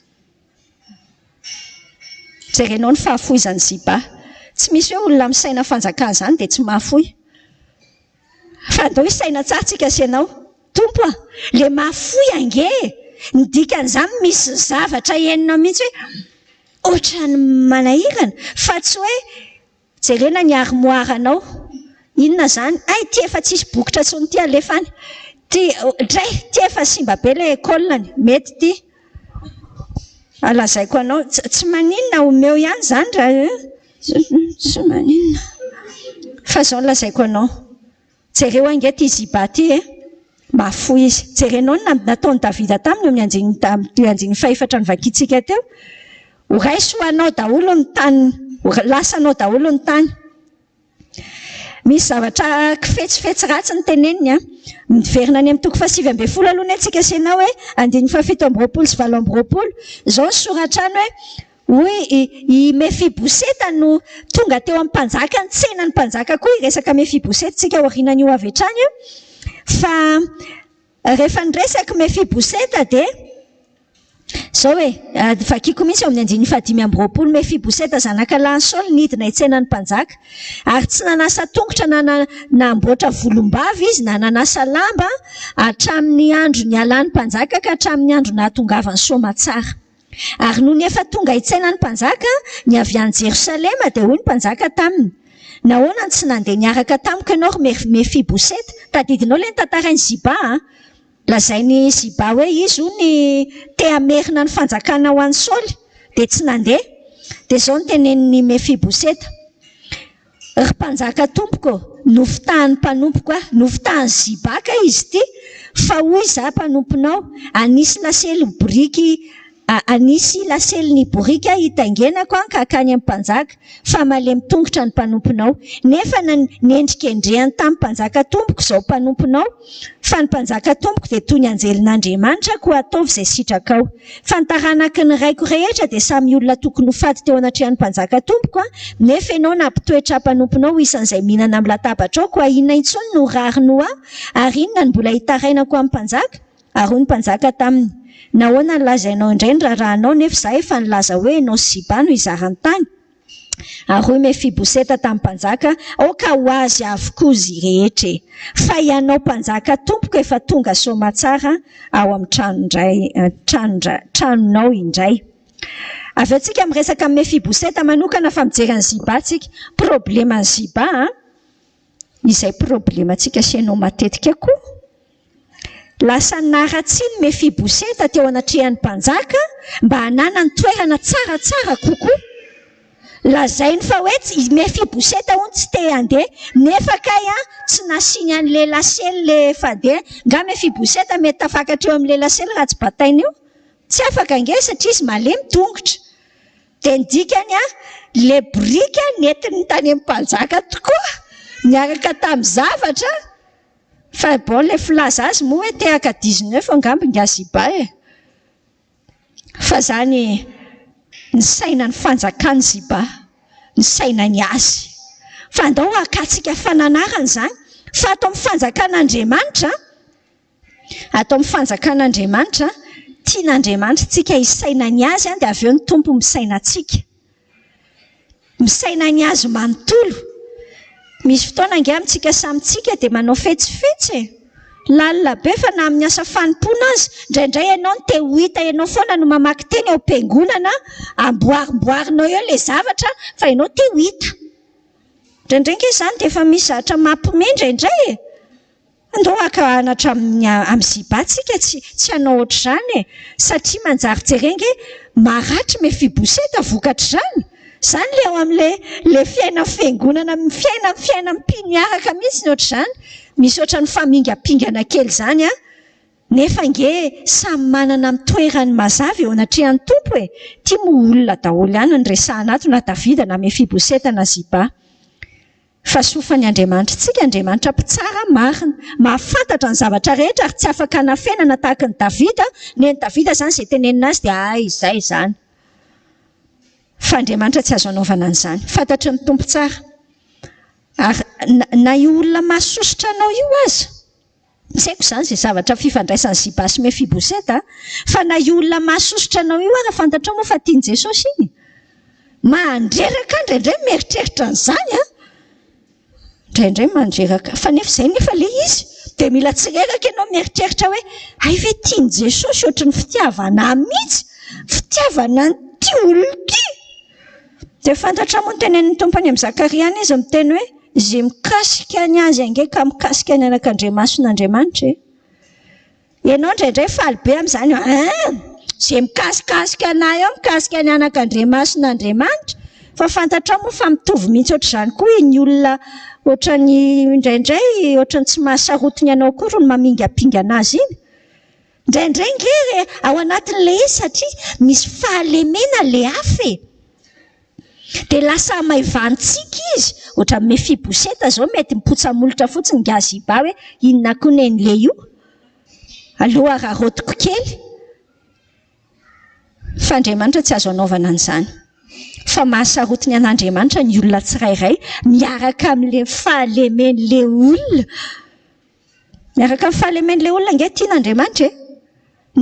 Jerenao ny fahafoizan'ny Ziba. Tsy misy hoe olona misaina fanjakana zany dia tsy mahafoy. Fa andao isaina tsara tsika asianao. Tompo le mahafoy ange. Ny dikan'izany misy zavatra henonao mihitsy hoe ohatrany manahirana. Fa tsy hoe jerena ny armoiranao. Inona zany? Ay, ty efa tsisy bokotra tsony ty alefany. Ty efa simba be le école-ny. Mety ty. Alazaiko anao. Tsy maninona omeo ihany zany raha. Tsy maninona. Fa zao lazaiko anao. Jereo ange ty Ziba ty mahafoy izy. Jerenao nataony Davida taminy mianjiny fahefatra ny vakitsika teo. Ho raiso anao daholo ny tany. Lasanao daholo ny tany. Misy zavatra kifetsifetsy ratsy ny teneniny. Miverina any amin'ny toko fahasivy ambin'ny folo aloha antsika asianao hoe andiny fahafito amby roapolo sy valo amby roapolo. Zao soratrany hoe i Mefiboseta no tonga teo amin'ny mpanjaka, ny tsenan'ny mpanjaka koa resaka Mefiboseta tsika aorianan'io avy hatrany. Fa rehefa niresaka Mefiboseta dia zao hoe vakiko mihitsy amin'ny andiny fahadimy amby roapolo. Mefiboseta zanaka lahy Saoly nidina itsenan'ny mpanjaka ary tsy nanasa tongotra na namboatra volombava izy na nanasa lamba hatramin'ny andro nialan'ny mpanjaka ka hatramin'ny andro nahatongavany soamatsara. Ary noho ny efa tonga itsenan'ny mpanjaka ny avy any Jerosalema dia hoy ny mpanjaka taminy, nahoana tsy nandeha niaraka tamiko ianao Mefiboseta? Tadidinao le ny tantarain'ny Ziba. Lazainy Ziba hoe izy ny te amerina ny fanjakana ho an'ny Saoly dia tsy nandeha. Dia zao ny tenenin'ny Mefiboseta: ry mpanjaka tompoko, nofitahan'ny mpanompoko nofitahan'ny Ziba ka izy ty, fa hoy za mpanomponao, anisy laseliny borika hitangenako ka akany amin'ny mpanjaka, fa malemy tongotra ny mpanomponao. Nefa nendrikendrehany tamin'ny mpanjaka tompoko zao mpanomponao, fa ny mpanjaka tompoko dia toy ny anjelin'Andriamanitra ko ataovy izay sitrakao. Fa ny taranaky ny raiko rehetra dia samy olona tokony ho faty teo anatrehan'ny mpanjaka tompoko, nefa ianao nampitoetra mpanomponao isan'izay mihinana amin'ny latabatra ao, koa inona intsony no rarino ary inona ny mbola hitarainako amin'ny mpanjaka? Ary hoy ny mpanjaka taminy: nahoana ny lazainao indray ny rahanao, nefa za efa nilaza hoe ianao sy Ziba no izarany tany. Ary hoy Mefiboseta tamin'ny mpanjaka: aoka ho azy avokoa izy rehetra, fa ianao mpanjaka tompoko efa tonga soamatsara ao amin'ny tranonao indray. Avy antsika miresaka amin'ny Mefiboseta manokana fa mijery ny Ziba tsika. Probleman'ny Ziba izay problemantsika sianao matetika koa. Lasa naratsiny Mefiboseta teo anatrehan'ny mpanjaka mba hanana ny toerana tsaratsara kokoa. Lazainy fa hoe Mefiboseta hono tsy te handeha, nefa kay tsy nasiny an'le lasely le fandeha. Nga Mefiboseta mety tafakatra eo amin'le lasely raha tsy batainy io. Tsy afaka ange satria izy malemy tongotra. Dia ny dikany le borika netiny tany amin'ny mpanjaka tokoa, niaraka tamin'ny zavatra. Fa bon le filaza azy moa hoe tehaka 19 angamba nga Ziba fa zany ny saina ny fanjakany Ziba, ny saina ny azy. Fa andao akatsika fananarana zany, fa atao amin'ny fanjakan'Andriamanitra, atao amin'ny fanjakan'Andriamanitra, tian'Andriamanitra tsika isaina ny azy dia avy eo ny tompo misaina tsika. Misaina ny azy manontolo. Misy fotoana ange amintsika samitsika dia manao fetsifetsy. Lalina be fa na amin'ny asa fanimpona azy. Indraindray ianao no te ho hita ianao foana no mamaky teny ao am-piangonana, amboarimboarinao eo le zavatra fa ianao te ho hita. Indraindray ange izany dia efa misy zavatra mampimendra indray. Andao anatra amin'ny Ziba tsika tsy hanao ohatr'izany satria manjary jerenge maratra Mefiboseta vokatra izany. Zany le ao amin'le fiaina fiangonana, fiaina mpiniaraka mihitsy ny ohatr'izany. Misy ohatrany famingapingana kely zany nefa nge samy manana amin'ny toerany mazava eo anatrehan'ny tompo Ty mo olona daholo ihany ny resahana ato na Davida na Mefiboseta na Ziba. Fa sofan'ny Andriamanitra tsika, Andriamanitra mpitsara marina, mahafantatra ny zavatra rehetra ary tsy afaka hanafenana tahaka ny Davida. Ny Davida zany izay tenenina azy dia izay zany. fa Andriamanitra tsy azo anaovana an'izany. Fantatry ny tompo tsara. Ary na io olona mahasosotra anao io aza, tsy haiko izany izay zavatra fifandraisan'ny Ziba sy Mefiboseta, fa na io olona mahasosotra anao io ary fantatra moa fa tiany Jesosy iny. Mandreraka indraindray mieritreritra an'izany indraindray mandreraka, fa nefa izay nefa ilay izy dia mila tsireraka ianao mieritreritra hoe ay ve tiany Jesosy ohatry ny fitiavana mihitsy, fitiavana an'ity olona ity. Dia fantatra moa ny tenenin'ny Tompony amin'ny Zakariana izy miteny hoe izay mikasika ny azy ange ka mikasika ny anak'Andriamason'Andriamanitra. Ianao indraindray faly be amin'izany izay mikasikasika anay eo mikasika ny anak'Andriamason'Andriamanitra, fa fantatra moa fa mitovy mihitsy ohatr'izany koa ny olona ohatran'ny indraindray ohatran'ny tsy mahasarotiny ianao koa no mamingapinga anazy iny. Indraindray ngery ao anatin'ilay izy satria misy fahalemena ilay hafa. Dia lasa maivantsika izy, ohatra Mefiboseta zao mety mipotsamolotra fotsiny nga Ziba hoe inona koa nen'ilay io, aloha rarotiko kely. Fa Andriamanitra tsy azo anaovana an'izany. Fa mahasarotiny an'Andriamanitra ny olona tsirairay miaraka amin'ilay fahalemen'ilay olona. Miaraka amin'ny fahalemen'ilay olona nge tian'Andriamanitra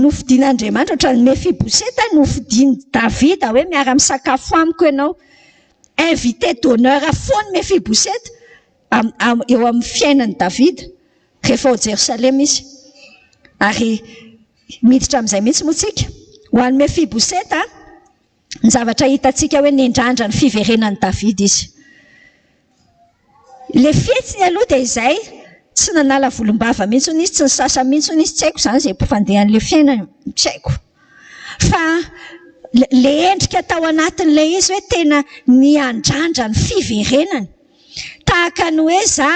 nofidian'Andriamanitra ohatran'ny Mefiboseta nofidian'i Davida hoe miara misakafo amiko ianao. Invité d'honneur foana Mefiboseta eo amin'ny fiainan'ny Davida rehefa ao Jerosalema izy. Ary miditra amin'izay mihitsy moa tsika. Ho an'ny Mefiboseta ny zavatra hitantsika hoe nendrandra ny fiverenan'i Davida izy. Ilay fihetsiny aloha dia izay tsy nanala volombava mihitsy izy, tsy nisasa mihitsy izy, tsy haiko izany izay mpifandehan'ilay fiainana, tsy haiko. Fa le endrika tao anatin'ilay izy hoe tena niandrandra ny fiverenany. Tahaka ny hoe za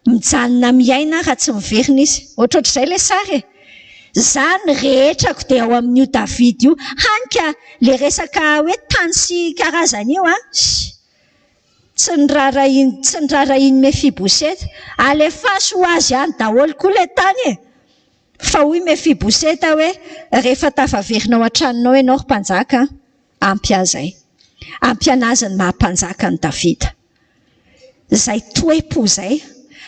mijanona miaina raha tsy miverina izy. Ohatr'izay ilay sary. Za ny rehetrako dia ao amin'io Davida io. Hanika le resaka hoe tany sy karazany io tsy nirara iny Mefiboseta. Alefaso ho azy any daholo koa ilay tany e. Fa hoy Mefiboseta hoe rehefa tafaverinao an-tranonao ianao ry mpanjaka, ampy azay. Ampy anazy ny mahampanjaka ny Davida. Izay toepo izay.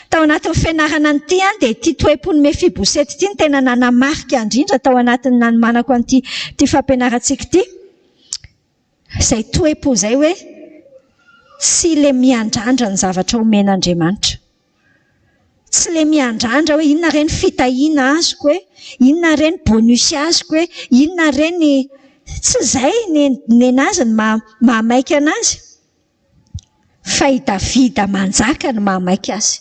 Tao anatin'ny fianarana an'ity dia ity toepon'ny Mefiboseta ity ny tena nanamarika indrindra tao anatin'ny nanomanako an'ity fampianarantsika ity. Izay toepo izay hoe tsy ilay miandrandra ny zavatra omen'Andriamanitra. Tsy ilay miandrandra hoe inona ireny fitahiana azoko hoe, inona ireny bonusy azoko hoe, inona ireny tsy izay nenazy ny mahamaika anazy. Fa i Davida manjaka ny mahamaika azy.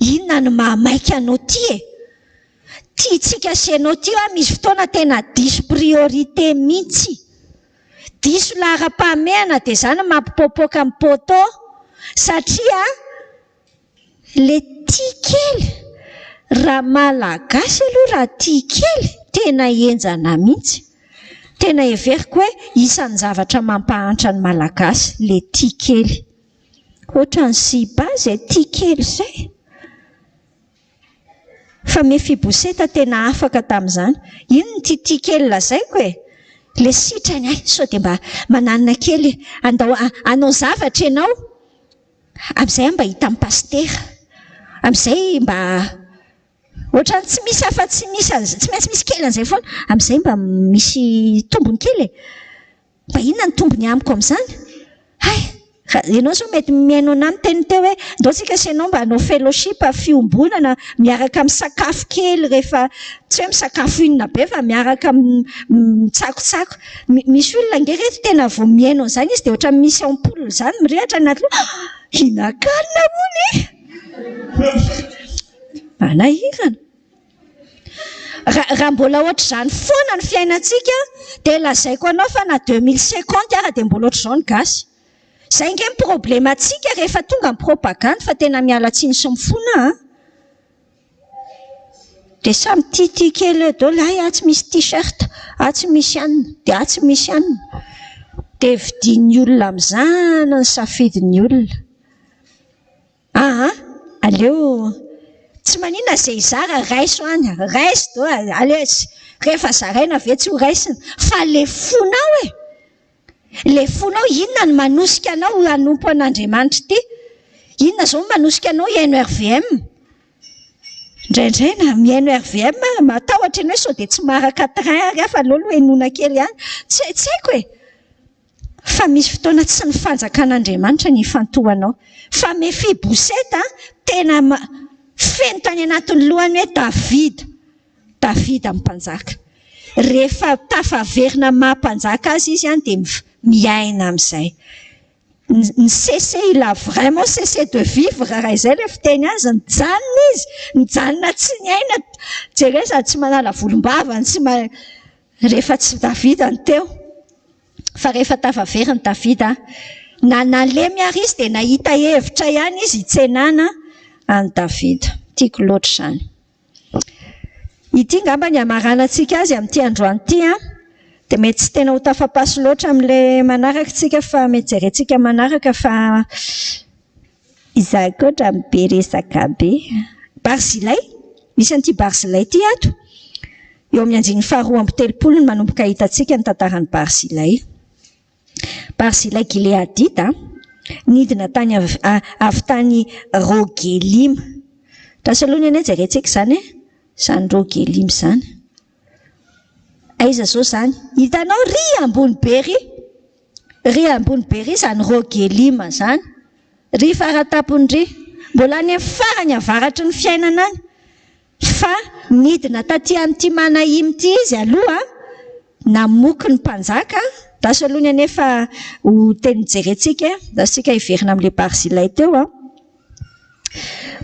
Inona ny mahamaika anao ty e? Tiantsika sy anao ty misy fotoana tena diso priorité mihitsy. Diso lahara-pahamehana dia izany mampipoapoaka amin'ny poto satria le tia kely, raha malagasy aloha raha tia kely, tena enjana mihitsy. Tena heveriko hoe isan'ny zavatra mampahantra ny malagasy, le tia kely. Ohatran'ny Ziba izay tia kely izay. Fa Mefiboseta tena afaka tamin'izany. Ino ny tia kely lazaiko e? Le sitrany sao dia mba mananina kely, anao zavatra ianao, amin'izay mba hita amin'ny pastera. Amin'izay mba ohatran'ny tsy misy afa tsy maintsy misy kely an'izay foana. Amin'izay mba misy tombony kely e. Mba inona ny tombony amiko amin'izany? Ianao zao mety miaino anany teny teo hoe ndao tsika sy ianao mba hanao fellowship fiombonana miaraka amin'ny sakafo kely rehefa tsy hoe misakafo inona be fa miaraka mitsakotsako. Misy olona ngereto tena vao miaino an'izany izy dia ohatra misy ampoule izany mirehatra anaty hinakanina moa manahirana. Raha mbola ohatr'izany foana ny fiainantsika dia lazaiko anao fa na 2050 ara dia mbola ohatr'izao ny gasy. Izay nge ny problematsika rehefa tonga ny propagande fa tena mialatsiny sy mifona. Dia samy tia kely daholo tsy misy t-shirt, tsy misy anina, dia tsy misy anina. Dia vidin'ny olona amin'izany ny safidin'ny olona. Aleo tsy manina izay zara raiso any, raiso do aleo rehefa zaraina ve tsy ho raisina, fa le fonao e. Le fonao inona no manosika anao hanompo an'Andriamanitra ty? Inona zao manosika anao hiaino RVM? Indraindray na mihaino RVM matahotra ianao sao dia tsy maharaka train ary afa alolo henona kely ihany. Tsy haiko e. Fa misy fotoana tsy ny fanjakan'Andriamanitra ny ifantohanao. Fa Mefiboseta tena feno tany anatin'ny lohany hoe Davida mpanjaka. Rehefa tafaverina mampanjaka azy izy dia miaina amin'izay. Ny cessé, il a vraiment cessé de vivre raha izay ilay fiteny azy, nijanona izy, nijanona tsy niaina. Jereo sady tsy manala volombava, rehefa tsy Davida ny teo. Fa rehefa tafaverina Davida, na nalemy ary izy dia nahita hevitra ihany izy hitsenana an'i Davida. Tiako loatra izany. Ity ngamba ny amaranantsika azy amin'ity androany ity dia mety tsy tena ho tafapasy loatra amin'ilay manaraka tsika fa mety jerentsika manaraka fa izaho koatra be resaka be. Barzilay, misy an'ity Barzilay ity ato. Eo amin'ny andininy faharoa amby telopolo no manomboka hitantsika ny tantaran'ny Barzilay. Barzilay Gileadita nidina tany avy tany Rogelima. Tasalohany ane jerentsika izany izany Rogelima izany. Aiza zao izany? Hitanao ry ambony be ry izany Rogelima izany. Ry faratapony ry. Mbola any amin'ny farany avaratry ny fiainana any. Fa nidina taty amin'ity manahim ity izy aloha namoky ny mpanjaka. Tasalohany anefa ho teny jerentsika dasika hiverina amin'ilay Barzilay teo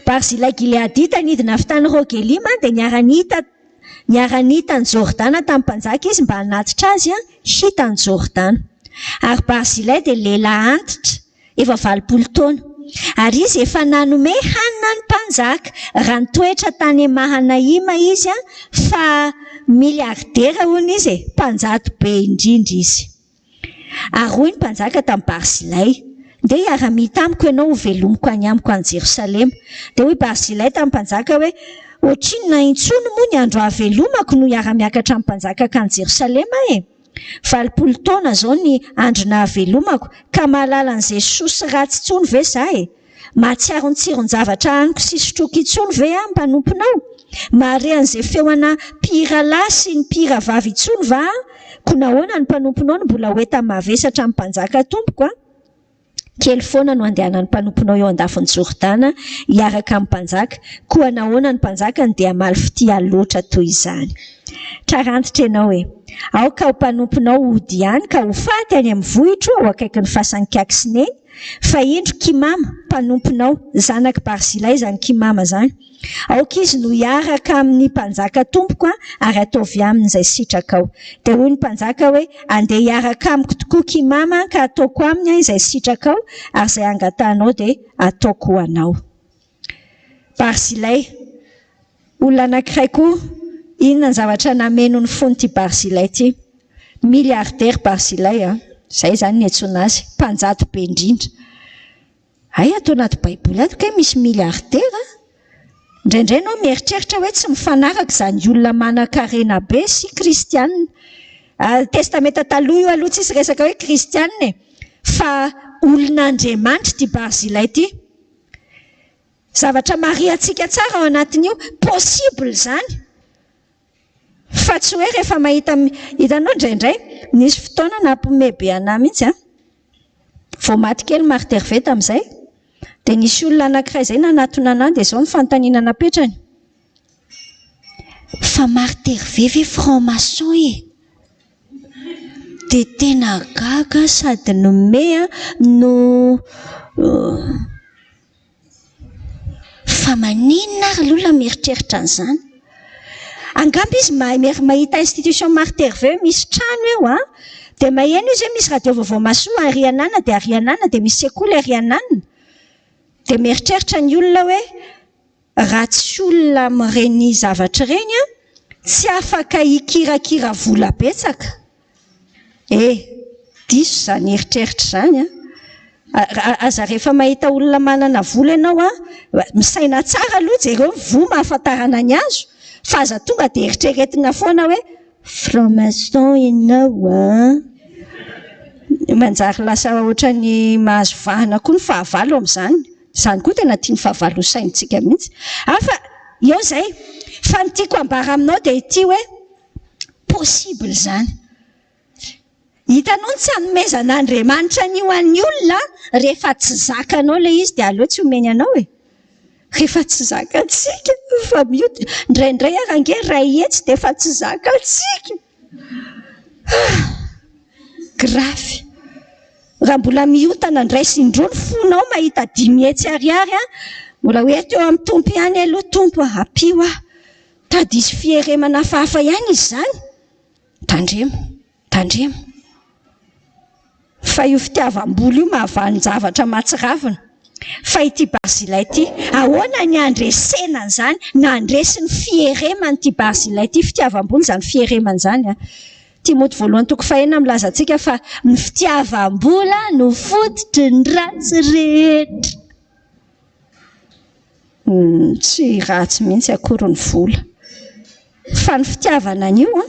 Barzilay Gileadita nidina avy tany Rogelima dia niara-nita ny Jordana tamin'ny mpanjaka izy mba hanatitra azy hita ny Jordana. Ary Barzilay dia lehilahy antitra efa 20 taona. Ary izy efa nanome hanina ny mpanjaka raha nitoetra tany Mahanaima izy fa miliardera hono izy mpanjato be indrindra izy. Ary hoy ny mpanjaka tamin'ny Barzilay, dia hiara-mita amiko ianao ho velomiko any amiko any Jerosalema. Dia hoy Barzilay tamin'ny mpanjaka hoe ohatrinona intsony moa ny andro havelomako no hiara-miakatra amin'ny mpanjaka any Jerosalema e. 20 taona zao ny andro nahavelomako ka mahalala an'izay sosy ratsy intsony ve zaho e. Mahatsiaro ny tsiron-javatra aniko sy sotroky intsony ve mpanomponao. Mahare an'izay feoana mpihira lahy sy ny mpihira vavy intsony va ko nahoana ny mpanomponao no mbola hoeta mavesatra amin'ny mpanjaka tompoko kely foana no andehanan'ny mpanomponao eo andafin'ny Jordana hiaraka amin'ny mpanjaka koa nahoana ny mpanjaka ny dia maly fitia loatra toy izany. Trarantitra ianao e. Aoka ho mpanomponao hody ihany ka ho faty any amin'ny vohitro ao akaiky ny fahasankaksineny fa indro kimama mpanomponao zanaka Barzilay izany kimama izany. Aoka izy no hiaraka amin'ny mpanjaka tompoko ary ataovy amin'izay sitrakao. Dia hoy ny mpanjaka hoe andeha hiaraka amiko tokoa kimama ka ataoko aminy izay sitrakao ary izay angatanao dia ataoko ho anao. Barzilay, olona anankiray koa inona ny zavatra nameno ny fon'ity Barzilay ity? Miliardaire Barzilay izay izany ny antsoina azy, mpanjato be indrindra. Ay, atao anaty baiboly ato kay misy miliardaire Indraindray ianao mieritreritra hoe tsy mifanaraka izany olona manan-karena be sy kristianina. Testamenta taloha io aloha tsisy resaka hoe kristianina fa olon'Andriamanitra ity Barzilay ity. Zavatra mariantsika tsara ao anatin'io, possible izany. Fa tsy hoe rehefa mahita hitanao indraindray nisy fotoana nampome be anahy mihitsy vao maty kely Marthe Hervé tamin'izay. Dia nisy olona anankiray izay nanatona anahy dia izao ny fanontaniana napetrany. Fa Marthe Hervé ve franc-maçon e? Dia tena gaga sady nome no fa maninona ary olona mieritreritra an'izany. Angamba izy mahita institution Marthe Hervé misy trano eo dia maheno izy hoe misy radio vaovao masoa ary anana dia misy sekoly ary anana. Dia mieritreritra ny olona hoe raha tsy olona mireny zavatra ireny tsy afaka hikirakira vola betsaka. Diso izany eritreritra izany aza rehefa mahita olona manana vola ianao misaina tsara aloha jereo vo mahafantarana ny azo fa aza tonga dia eritreretina foana hoe franc-maçon ianao manjary lasa ohatrany mahazo vahana koa ny fahavalo amin'izany. Izany koa tena tiany fahavalo ho saintsika mihitsy. Fa eo zay, fa ny tiako ambara aminao dia ity hoe possible izany. Hitanao ny tsy hanomezan'Andriamanitra ny ho an'ny olona rehefa tsy zakanao ilay izy dia aleo tsy homeny anao e. Rehefa tsy zakantsika fa mioty indraindray arange ray hetsy dia efa tsy zakantsika. Grafy. Raha mbola miotana indray sy indroa ny fonao mahita 5 hetsy ariary mbola hoe teo amin'ny tompo ihany aloha tompo apio tadisy fieremana fahafa ihany izy zany. Tandremo. Fa io fitiavam-boly io mahavanyn-javatra mahatsiravina. Fa ity Barzilay ity, ahoana ny andresenany zany, na andresiny fieremany ity Barzilay ity, fitiavam-boly zany fieremany zany. Timoty 1:9 milaza antsika fa ny fitiavam-bola no fototry ny ratsy rehetra. Tsy ratsy mihitsy akory ny vola. Fa ny fitiavana an'io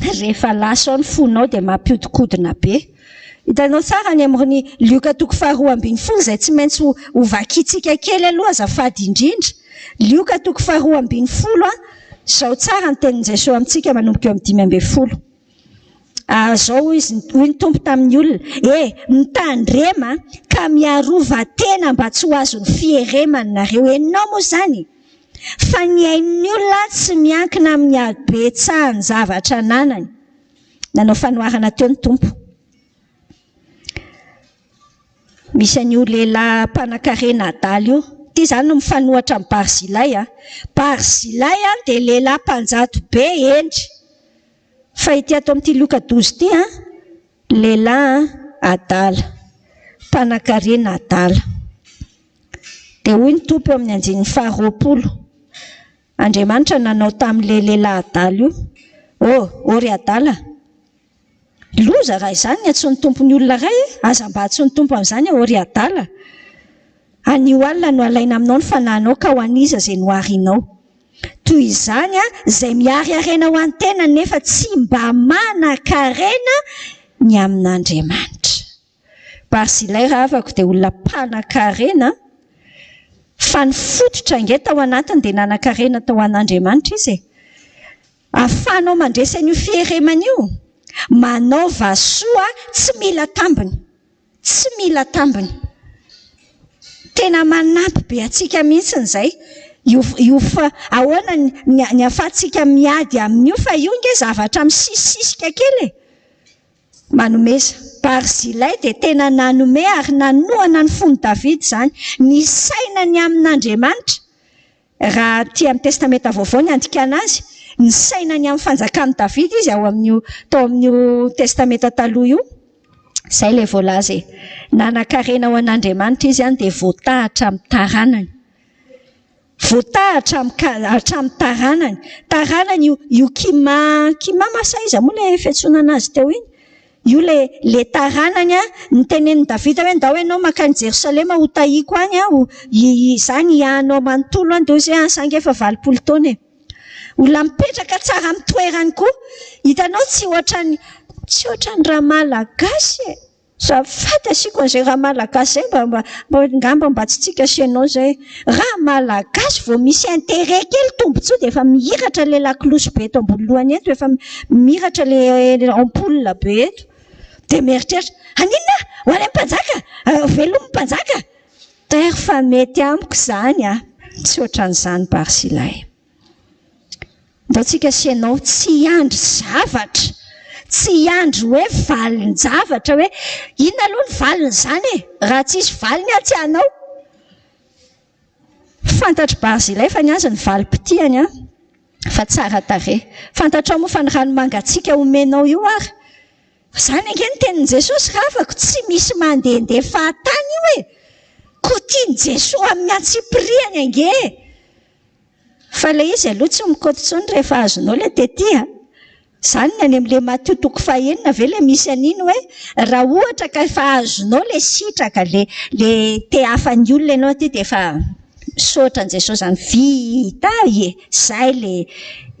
rehefa lasa ao ny fonao dia mampiodikodina be. Hitanao tsara ny amin'irony Lioka 2:10 izay tsy maintsy ho vakiantsika kely aloha azafady indrindra. Lioka 2:10 zao tsara ny tenin' Jesosy amintsika manomboka eo amin'ny 5:10. Zao izy hoy ny tompo tamin'ny olona, mitandrema ka miarova tena mba tsy ho azon'ny fieremany nareo. Enao moa zany fa ny ain'ny olona tsy miankina amin'ny habetsahany zavatra ananany. Nanao fanoharana teo ny tompo. Misy an'io lehilahy mpanan-karena adaly io. Ty zany no mifanohatra amin'ny Barzilay. Barzilay dia lehilahy mpanjato be endry. Fa ity ato amin'ity Lioka 12 ty lehilahy adala, mpanan-karena adala. Dia hoy ny tompo eo amin'ny 20. Andriamanitra nanao tamin'ilay lehilahy adala io. Ory adala. Loza raha izany ny atsony tompony olona ray, aza mba atsony tompo amin'izany ory adala. Anio alina no alaina aminao ny fanahinao ka ho aniza izay noharinao. Toy izany izay miariarena ho an-tena nefa tsy mba manan-karena ny amin'Andriamanitra. Barzilay raha avako dia olona mpanan-karena fa ny fototra nge tao anatiny dia nanan-karena tao an'Andriamanitra izy. Ahafahanao mandresa an'io fieremana io. Manaova soa tsy mila tambiny. Tena manampy be atsika mihitsy izay. Ahoana ny ahafahantsika miady amin'io fa io nge zavatra misisisika kely. Manomeza. Barzilay dia tena nanome ary nanohana ny fon'i David zany. Ny sainany amin'Andriamanitra. Raha ty amin'ny testamenta vaovao ny andikana azy. Ny sainany amin'ny fanjakan'i David izy tao amin'io testamenta taloha io. Izay ilay voalaza nanan-karena ho an'Andriamanitra izy dia voatahatra amin'ny taranany. Voatahatra amin'ny taranany. Taranany io kima masaiza moa ilay fiantsonana azy teo iny. Io le taranany ny tenenin'i David hoe ndao ianao makany Jerosalema ho tahiko any izany ianao manontolo dia izay saingy efa 20 taona. Olona mipetraka tsara amin'ny toerany koa. Hitanao tsy ohatrany raha malagasy. Fantasiko an'izay raha malagasy ngamba mba tsy tsika sianao zay. Raha malagasy vao misy intérêt kely tombotsoa dia efa mihiratra le lakolosy be eto ambony lohany eto, efa mihiratra le ampoule be eto. Dia mieritreritra, aninona? Ho any mpanjaka? Velomy mpanjaka? Ter fa mety amiko zany tsy ohatran'izany Barzilay. Ndaotsika sianao tsy andry zavatra. Tsy andry hoe valin-javatra hoe inona aloha ny valiny zany raha tsisy valiny tsy anao. Fantatry Barzilay fa ny azy ny valim-pitihany fa tsara tarehy. Fantatrao moa fa ny ranomangatsika omenao io ary. Izany ange ny tenin'i Jesosy raha afaka tsy misy mandehandeha fahatany io e. Koa tian'i Jesosy amin'ny antsipriany ange. Fa ilay izy aloha tsy mikotontsony rehefa azonao ilay tetỳ. Izany ny any amin'ilay Matthieu 2:9 ve ilay misy an'iny hoe raha ohatra ka efa azonao ilay sitraka le te hafan'ny olona ianao ty dia efa saotran' Jesosy zany vita zay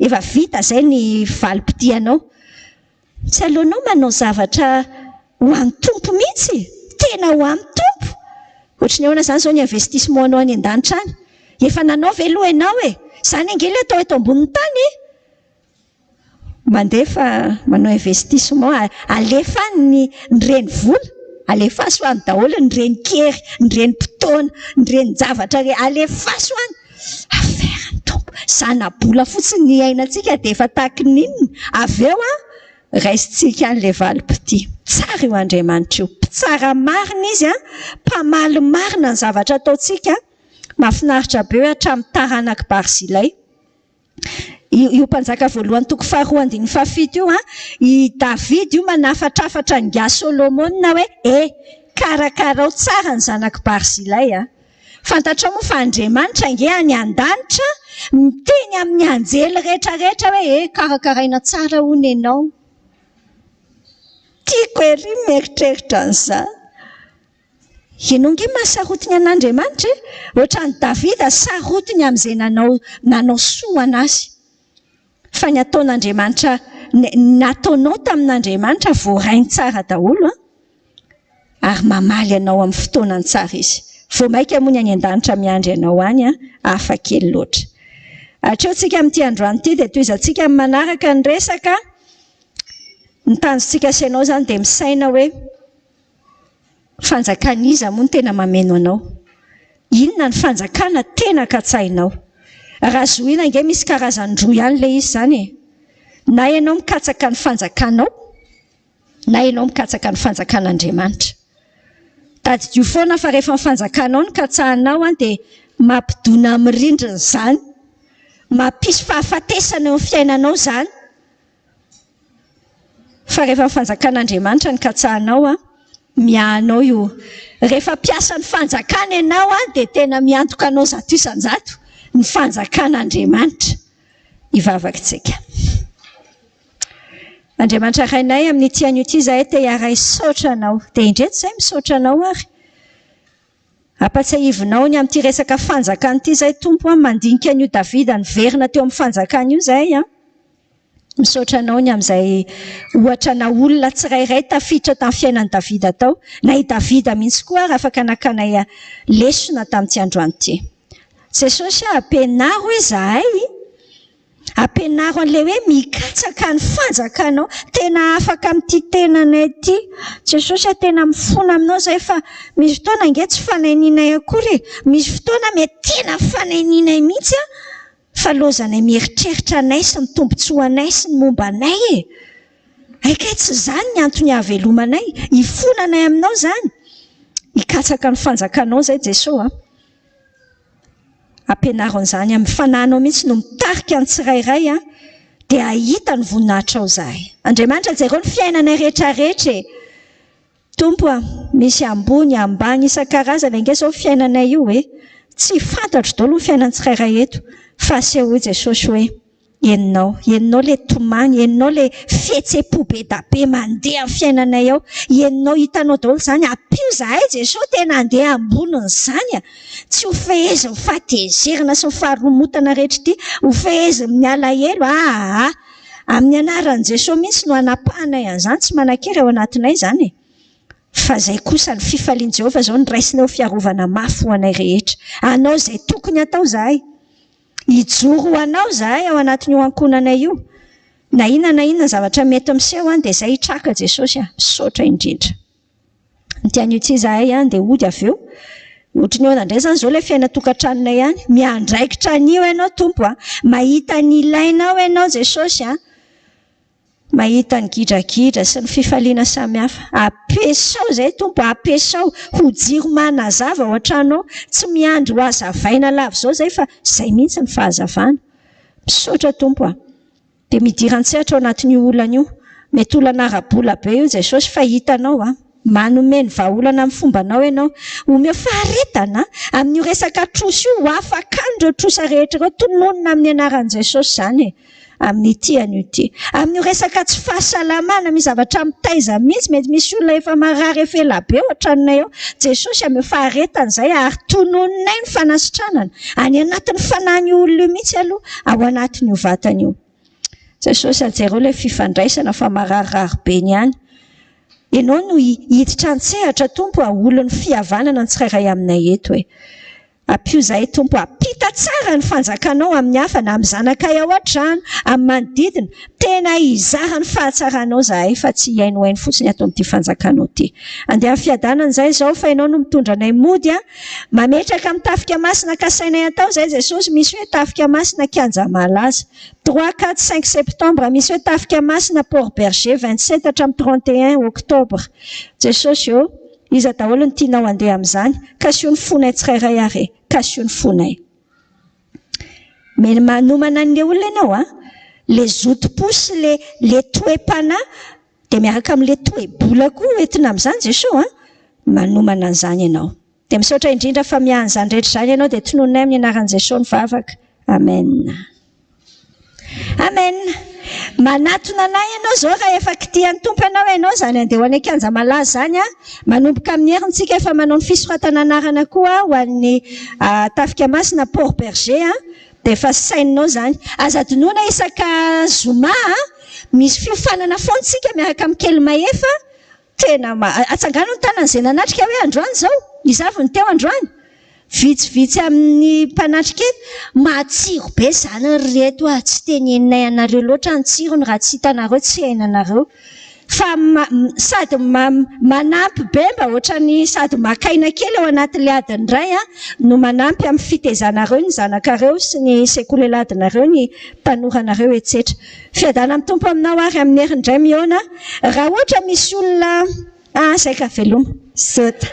efa vita zay ny valim-pitianao. Tsy aleonao manao zavatra ho an'ny tompo mihitsy, tena ho an'ny tompo. Ohatrany ahoana zany zao ny investissement anao any an-danitra any, efa nanao ve aloha ianao e, zany angely atao eto ambonin'ny tany, mandefa manao investissement, alefa ny reny vola, alefa so any daholo ny reny kery, ny reny mpitaona, ny reny zavatra alefa so any. Aferany tompo, zana-bola fotsiny ny ainantsika dia efa tahaka ninona, avy eo raisitsika an'ilay valim-pity. Tsara io Andriamanitra io, tsara marina izy, mpamaly marina ny zavatra ataontsika. Mahafinaritra be hoe hatramin'ny taranaka Barzilay. Io mpanjaka voalohany toko faharoa andiny fahafito io, i David io manafatrafatra ny ga Solomona hoe karakarao tsara ny zanaka Barzilay. Fantatra moa fa Andriamanitra ange any an-danitra miteny amin'ny anjely rehetrarehetra hoe karakaraina tsara hono ianao. Tiako ery mieritreritra an'izany. Ianao nge mahasarotiny an'Andriamanitra ohatran'ny Davida sarotiny amin'izay nanao soa anazy. Fa ny ataon'Andriamanitra, nataonao tamin'Andriamanitra voarainy tsara daholo, ary mamaly anao amin'ny fotoanany tsara izy. Vao maika moa ny any an-danitra miandry anao any, hafa kely loatra. Hatreotsika amin'ity androany ity dia toizantsika manaraka ny resaka. Ny tanjontsika sainao zany dia misaina hoe fanjakaniza moa ny tena mameno anao. Inona ny fanjakana tena katsahinao. Raha zoina nge misy karazany roa ihany ilay izy zany. Na ianao mikatsaka ny fanjakanao, na ianao mikatsaka ny fanjakan'Andriamanitra. Tadidio foana fa rehefa mifanjakanao ny katsahinao dia mampidona amin'ny rindrina zany. Mampisy fahafatesana eo amin'ny fiainanao zany. Fa rehefa mifanjakan'Andriamanitra ny katsahinao, miahanao io. Rehefa piasa ny fanjakana ianao dia tena miantoka anao zato isan-jato ny fanjakan'Andriamanitra. Ivavakitsika. Andriamanitra rainay amin'ny ity anio ity zahay te hiara hisaotra anao. Dia indreto izay misaotra anao ary. Ampatsiahivinao ny amin'ity resaka fanjakana ity izay tompo mandinika an'io Davida niverina teo amin'ny fanjakana io zahay. Misaotra anao ny amin'izay ohatra na olona tsirairay tafiditra tamin'ny fiainan'i Davida tao. Na i Davida mihitsy koa ary afaka nakanay lesona tamin'ity androany ity. Jesosy ampianaro izahay, ampianaro an'ilay hoe mikatsaka ny fanjakanao, tena afaka amin'ity tenanay ity. Jesosy tena mifona aminao izay fa misy fotoana nge tsy fanaininay akory, misy fotoana mety tena fanaininay mihitsy fa lozanay mieritreritra anay sy ny tombontsoa anay sy ny momba anay. Aika tsy zany ny antony hahavelomanay, ifonanay aminao zany. Hikatsaka ny fanjakanao izay Jesosy. Ampianaro an'izany amin'ny fanahinao mihitsy no mitarika ny tsirairay dia ahita ny voninahitra ao zahay. Andriamanitra jereo ny fiainanay rehetrarehetra. Tompo misy ambony ambany isan-karazany ange zao fiainanay io tsy fantatro daholo ny fiainan'ny tsirairay eto. Fa aseho Jesosy hoe enonao le tomany, enonao le fihetsepo be da be mandeha amin'ny fiainanay ao, enonao hitanao daholo zany. Ampio zahay Jesosy tena andeha amboniny zany. Tsy ho feheza ho fahatezerina sy ho faharomotana rehetra ity, ho feheza amin'ny alahelo. Amin'ny anaran'i Jesosy mihitsy no anapahanay an'izany, tsy manan-kera ao anatinay zany. Fa zay kosa ny fifalian'i Jehovah zao ny raisinao fiarovana mafy ho anay rehetra. Anao izay tokony atao zahay. Hijoro anao zahay ao anatin'io ankonanay io. Na inona zavatra mety miseho dia izay hitraka Jesosy misaotra indrindra. Ny tian'io ity zahay dia hody avy eo. Ohatrany eo indray zany zao ilay fiainatokantranonay ihany. Miandraikitra an'io ianao tompo, mahita ny ilainao ianao Jesosy, mahita ny gidragidra sy ny fifaliana samihafa. Ampiesao izay tompo, ampiesao ho jiro manazava ao an-tranao. Tsy miandry ho hazavaina lava izao izay fa izay mihitsy ny fahazavana. Misaotra tompo dia midiran-tsehatra ao anatin'io olana io. Mety olana ara-bola be io Jesosy fa hitanao manome ny vahaolana amin'ny fombanao ianao. Omeo faharetana amin'io resaka troso io, ho afaka ireo trosa rehetra ireo, tononona amin'ny anaran'i Jesosy zany amin'ity an'io ity. Amin'io resaka tsy fahasalamana, misy zavatra mitaiza mihitsy, mety misy olona efa marary efa ela be ao an-tranonay ao. Jesosy ameo faharetana izay ary tonononay ny fanasitranana any anatin'ny fanahin'io olona io mihitsy aloha, ao anatin'io vatana io. Jesosy ajereo ilay fifandraisana fa mararirary be ihany. ianao no hiditra an-tsehatra tompo olon'ny fihavanana ny tsirairay aminay eto hoe ampio zahay tompo apita tsara ny fanjakanao amin'ny hafa na amin'ny zanakay ao an-trano amin'ny manodidina tena izara ny fahatsaranao zahay fa tsy hainohaino fotsiny ato amin'ity fanjakanao ity andeha amin'ny fiadanana izay izao fa ianao no mitondra anay mody mametraka amin'ny tafika masina kasainay atao zay Jesosy misy hoe tafika masina kianja malaza 3, 4, 5 septembre misy hoe tafika masina Port Berger 27 hatramin'ny 31 octobre Jesosy eo iza daholo ny tianao andeha amin'izany kasio ny fonay tsirairay are kasio ny fonay mais manomana an'ilay olona ianao les zoto-posy les toe-panahy dia miaraka amin'ilay toe-bola koa entina amin'izany Jesosy manomana an'izany ianao dia misaotra indrindra fa mihahan'izany rehetra izany ianao dia tononay amin'ny anaran'i Jesosy ny vavaka amen amen manatona anay ianao zao raha efa kitihan'ny tompo ianao zany andeha ho anay kianja malaza zany manomboka amin'ny herintsika efa manao ny fisoratana anarana koa ho an'ny tafika masina Port Berger dia efa saininao zany azadinoana isaka zoma misy fiofanana foantsika miaraka amin'ny kely maefa tena atsangano ny tanany izay nanatrika hoe androany zao izavy ny teo androany vitsivitsy amin'ny mpanatrika eto matsiro be zany reto tsy teneninay anareo loatra ny tsirony raha tsy hitanareo tsy hainanareo fa sady manampy be mba ohatrany sady makaina kely ao anatin'ilay adiny iray no manampy amin'ny fitezanareo ny zanakareo sy ny sekoleladinareo ny mpanoranareo etsetra fiadana amin'ny tompo aminao ary amin'ny herindray miona raha ohatra misy olona zay ka veloma sota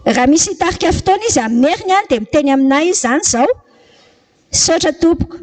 raha misy hitarika fotoana izy amin'ny heriny dia miteny aminay izy zany zao saotra tompoko